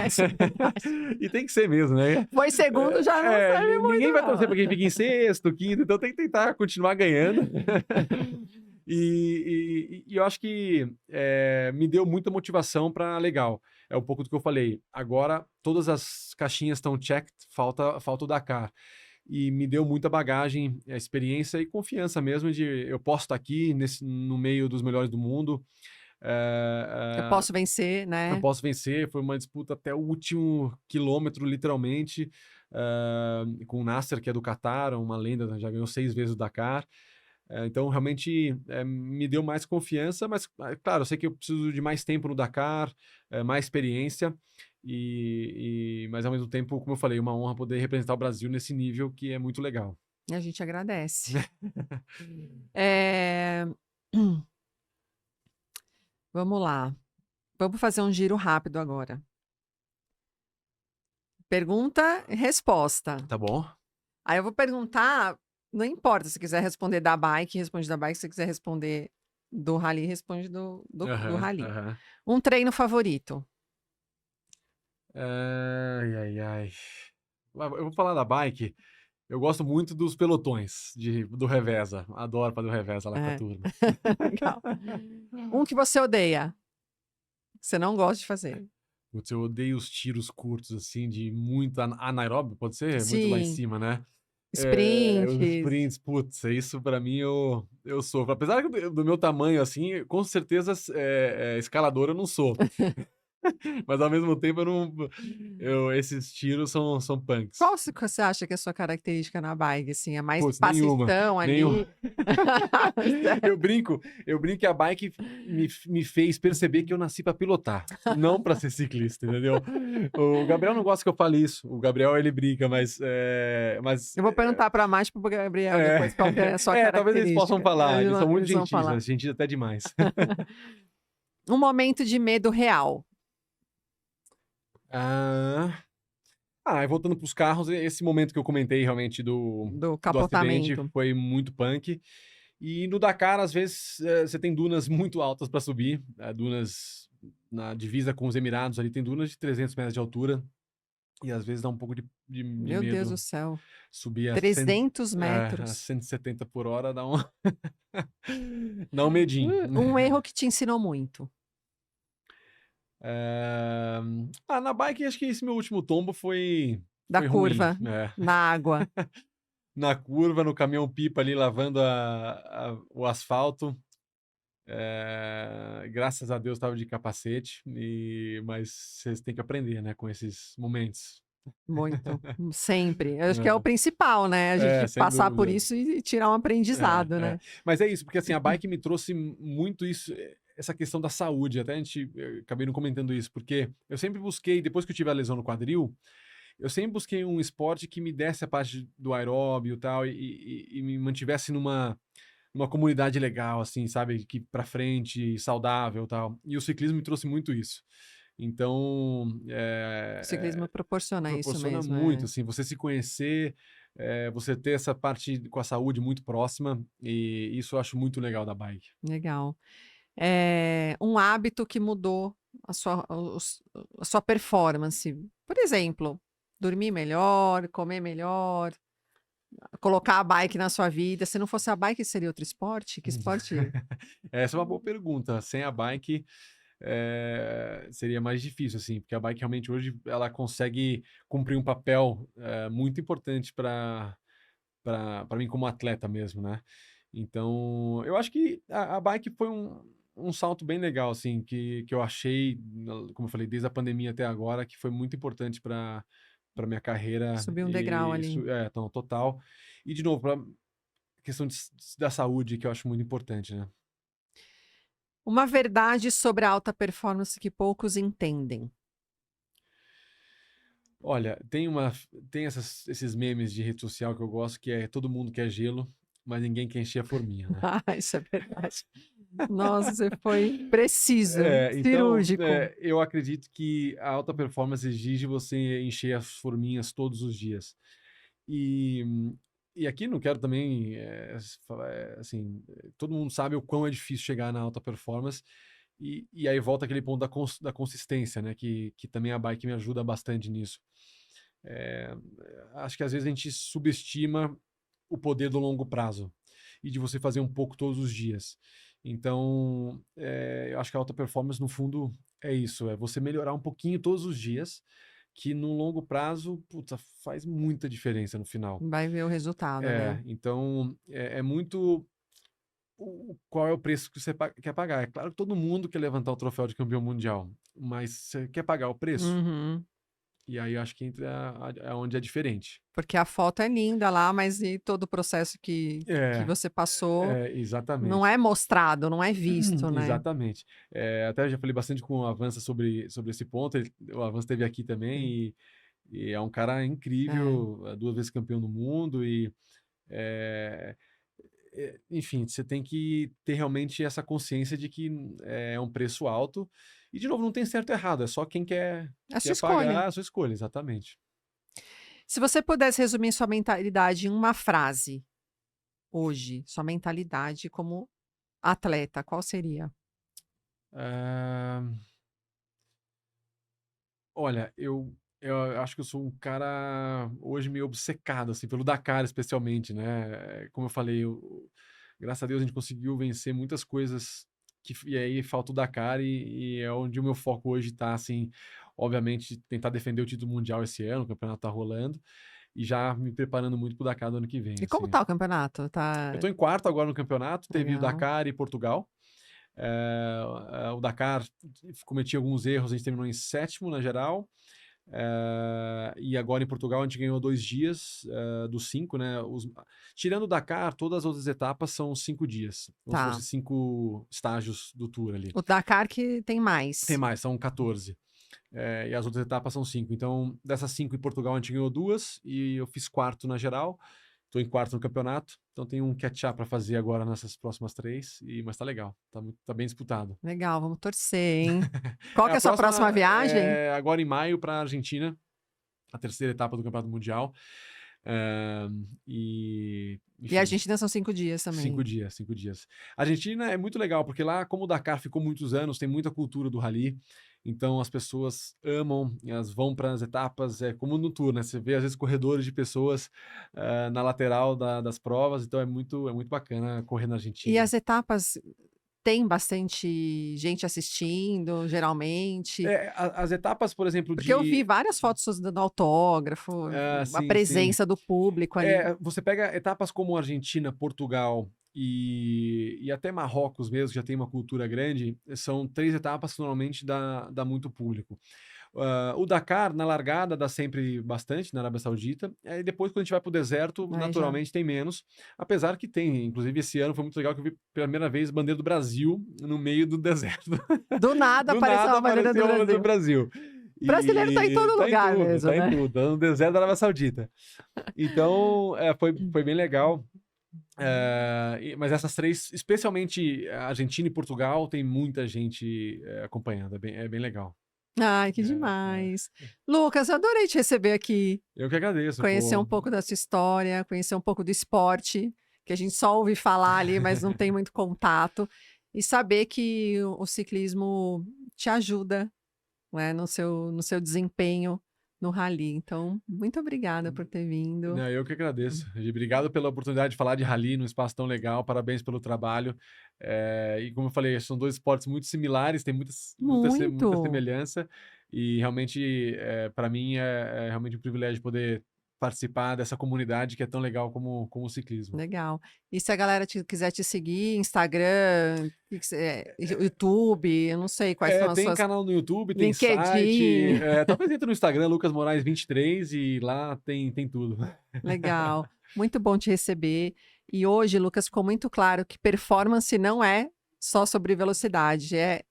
Isso é verdade. E tem que ser mesmo, né? Foi segundo, já não serve muito, Ninguém vai não. torcer para quem fica em sexto, quinto, então tem que tentar continuar ganhando. E eu acho que me deu muita motivação para legal. É um pouco do que eu falei. Agora, todas as caixinhas estão checked, falta o Dakar. E me deu muita bagagem, experiência e confiança mesmo de eu posso estar aqui no meio dos melhores do mundo. Eu posso vencer, né? Eu posso vencer. Foi uma disputa até o último quilômetro, literalmente, com o Nasser, que é do Qatar, uma lenda, já ganhou 6 vezes o Dakar. Então, realmente, me deu mais confiança, mas, claro, eu sei que eu preciso de mais tempo no Dakar, mais experiência, mas, ao mesmo tempo, como eu falei, uma honra poder representar o Brasil nesse nível que é muito legal. A gente agradece. É, Vamos lá. Vamos fazer um giro rápido agora. Pergunta e resposta. Tá bom? Aí eu vou perguntar, não importa se quiser responder da bike, responde da bike. Se quiser responder do rally, responde do rally. Um treino favorito? Ai. Eu vou falar da bike. Eu gosto muito dos pelotões do Reveza. Adoro fazer o Reveza lá com a turma. Legal. Um que você odeia? Que você não gosta de fazer? Putz, eu odeio os tiros curtos, assim, de muito anaeróbio, pode ser? Sim. Muito lá em cima, né? Sprints. Os sprints, putz, isso pra mim eu sofro. Apesar do meu tamanho, assim, com certeza escalador eu não sou. Mas ao mesmo tempo esses tiros são punks. Qual você acha que é a sua característica na bike? Assim, é mais Nenhuma. ali? Eu brinco que a bike me fez perceber que eu nasci pra pilotar, não pra ser ciclista, entendeu? O Gabriel não gosta que eu fale isso. O Gabriel, ele brinca, mas eu vou perguntar pra mais pro Gabriel depois qual que é a sua característica. Talvez eles possam falar. Eles são muito gentis, gentis até demais. Um momento de medo real. Voltando para os carros, esse momento que eu comentei realmente do capotamento acidente foi muito punk. E no Dakar, às vezes, você tem dunas muito altas para subir, dunas na divisa com os Emirados, ali tem dunas de 300 metros de altura, e às vezes dá um pouco de Meu medo. Deus do céu. Subir a 300 metros. A 170 por hora dá um medinho. Um erro que te ensinou muito. Na bike, acho que esse meu último tombo foi da curva, ruim, na água. Na curva, no caminhão-pipa ali, lavando o asfalto. Graças a Deus estava de capacete, mas vocês têm que aprender, né, com esses momentos. Muito, sempre. Eu acho que é o principal, né? A gente passar por isso e tirar um aprendizado, né? Mas é isso, porque assim, a bike me trouxe muito isso, essa questão da saúde. Até acabei não comentando isso, porque eu sempre busquei, depois que eu tive a lesão no quadril, eu sempre busquei um esporte que me desse a parte do aeróbio e tal, e me mantivesse numa comunidade legal, assim, sabe? Que pra frente, saudável e tal. E o ciclismo me trouxe muito isso. Então, o ciclismo proporciona isso mesmo. Proporciona muito, assim, você se conhecer, você ter essa parte com a saúde muito próxima, e isso eu acho muito legal da bike. Legal. um hábito que mudou a sua performance. Por exemplo, dormir melhor, comer melhor, colocar a bike na sua vida. Se não fosse a bike, seria outro esporte? Que esporte? Essa é uma boa pergunta. Sem a bike, seria mais difícil, assim, porque a bike realmente hoje ela consegue cumprir um papel muito importante para mim como atleta mesmo, né? Então, eu acho que a bike foi um salto bem legal, assim, que eu achei, como eu falei, desde a pandemia até agora, que foi muito importante para minha carreira. Subir um degrau ali. Então, total. E, de novo, para questão da saúde, que eu acho muito importante, né? Uma verdade sobre a alta performance que poucos entendem. Olha, tem esses memes de rede social que eu gosto, que é todo mundo quer gelo, mas ninguém quer encher a forminha, né? Ah, isso é verdade. Nossa, você foi preciso, Então, cirúrgico. eu acredito que a alta performance exige você encher as forminhas todos os dias. E, e aqui não quero também, assim, todo mundo sabe o quão é difícil chegar na alta performance. E aí volta aquele ponto da consistência, né? Que também a bike me ajuda bastante nisso. É, acho que às vezes a gente subestima o poder do longo prazo e de você fazer um pouco todos os dias. Então, eu acho que a alta performance, no fundo, é isso: é você melhorar um pouquinho todos os dias, que no longo prazo, puta, faz muita diferença no final. Vai ver o resultado, né? Então, é muito qual é o preço que você quer pagar. É claro que todo mundo quer levantar o troféu de campeão mundial, mas você quer pagar o preço? Uhum. E aí eu acho que entra onde é diferente. Porque a foto é linda lá, mas e todo o processo que você passou não Exatamente. é mostrado, não é visto, né? Exatamente. Até eu já falei bastante com o Avança sobre esse ponto. O Avança esteve aqui também e é um cara incrível, 2 vezes campeão do mundo eh, enfim, você tem que ter realmente essa consciência de que é um preço alto. E, de novo, não tem certo e errado, é só quem É a sua quer escolha. pagar a sua escolha, exatamente. Se você pudesse resumir sua mentalidade em uma frase, hoje, sua mentalidade como atleta, qual seria? Ah, olha, eu acho que eu sou um cara hoje meio obcecado, assim, pelo Dakar especialmente, né? Como eu falei, graças a Deus a gente conseguiu vencer muitas coisas e aí falta o Dakar e é onde o meu foco hoje tá, assim, obviamente tentar defender o título mundial esse ano, o campeonato tá rolando, e já me preparando muito pro Dakar do ano que vem, E como assim. tá o campeonato? Eu Tá tô em quarto agora no campeonato, teve o legal. Dakar e Portugal. O Dakar cometi alguns erros, a gente terminou em sétimo na geral. E agora em Portugal a gente ganhou 2 dias dos 5, né? Tirando o Dakar, todas as outras etapas são 5 dias. Como se Tá. fosse 5 estágios do Tour ali. O Dakar que tem mais. Tem mais, são 14. E as outras etapas são 5. Então, dessas 5 em Portugal a gente ganhou 2 e eu fiz quarto na geral. Tô em quarto no campeonato, então tem um catch-up para fazer agora nessas próximas 3, mas tá legal, tá bem disputado. Legal, vamos torcer, hein? Qual que é A a sua próxima viagem? é agora em maio para Argentina, a terceira etapa do Campeonato Mundial. E a Enfim, Argentina são 5 dias também. 5 dias, 5 dias. A Argentina é muito legal, porque lá, como o Dakar ficou muitos anos, tem muita cultura do rally, então as pessoas amam, elas vão para as etapas, é como no Tour, né? Você vê às vezes corredores de pessoas na lateral das provas, então é muito bacana correr na Argentina. E as etapas tem bastante gente assistindo, geralmente? As etapas, por exemplo, Porque eu vi várias fotos dando autógrafo, a sim, presença do público ali. você pega etapas como Argentina, Portugal e até Marrocos mesmo, que já tem uma cultura grande, são 3 etapas que normalmente dá muito público. O Dakar, na largada, dá sempre bastante, na Arábia Saudita. Aí depois, quando a gente vai pro deserto, Aí naturalmente tem menos. Apesar que tem. Inclusive, esse ano foi muito legal que eu vi pela primeira vez bandeira do Brasil no meio do deserto. Do nada apareceu a bandeira do Brasil. Brasileiro tá em todo lugar mesmo, tá né? em tudo, tá no deserto da Arábia Saudita. Então, foi bem legal. Mas essas 3, especialmente Argentina e Portugal, tem muita gente acompanhando. É bem legal. Ai, que demais. Lucas, eu adorei te receber aqui. Eu que agradeço. Conhecer um pouco da sua história, conhecer um pouco do esporte, que a gente só ouve falar ali, mas não tem muito contato. E saber que o ciclismo te ajuda, né, no seu desempenho no rally. Então, muito obrigada por ter vindo. Não, eu que agradeço. E obrigado pela oportunidade de falar de rally num espaço tão legal. Parabéns pelo trabalho. E como eu falei, são dois esportes muito similares, tem muita Muito. semelhança. E realmente, para mim, é realmente um privilégio poder participar dessa comunidade que é tão legal como o ciclismo. Legal. E se a galera quiser te seguir, Instagram, YouTube, eu não sei quais são as Tem suas... canal no YouTube, tem LinkedIn. site. Talvez entre no Instagram, Lucas Moraes 23, e lá tem tudo. Legal. Muito bom te receber. E hoje, Lucas, ficou muito claro que performance não é só sobre velocidade, é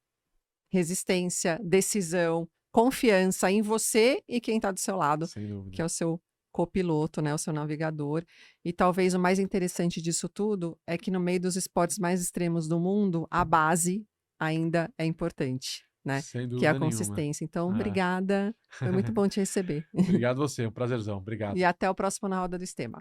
resistência, decisão, confiança em você e quem está do seu lado, Sem dúvida. que é o seu copiloto, né, o seu navegador. E talvez o mais interessante disso tudo é que no meio dos esportes mais extremos do mundo, a base ainda é importante, né? Sem Que é a dúvida consistência. Então, nenhuma. obrigada. Foi muito bom te receber. Obrigado você, um prazerzão. Obrigado. E até o próximo Na Roda do Estema.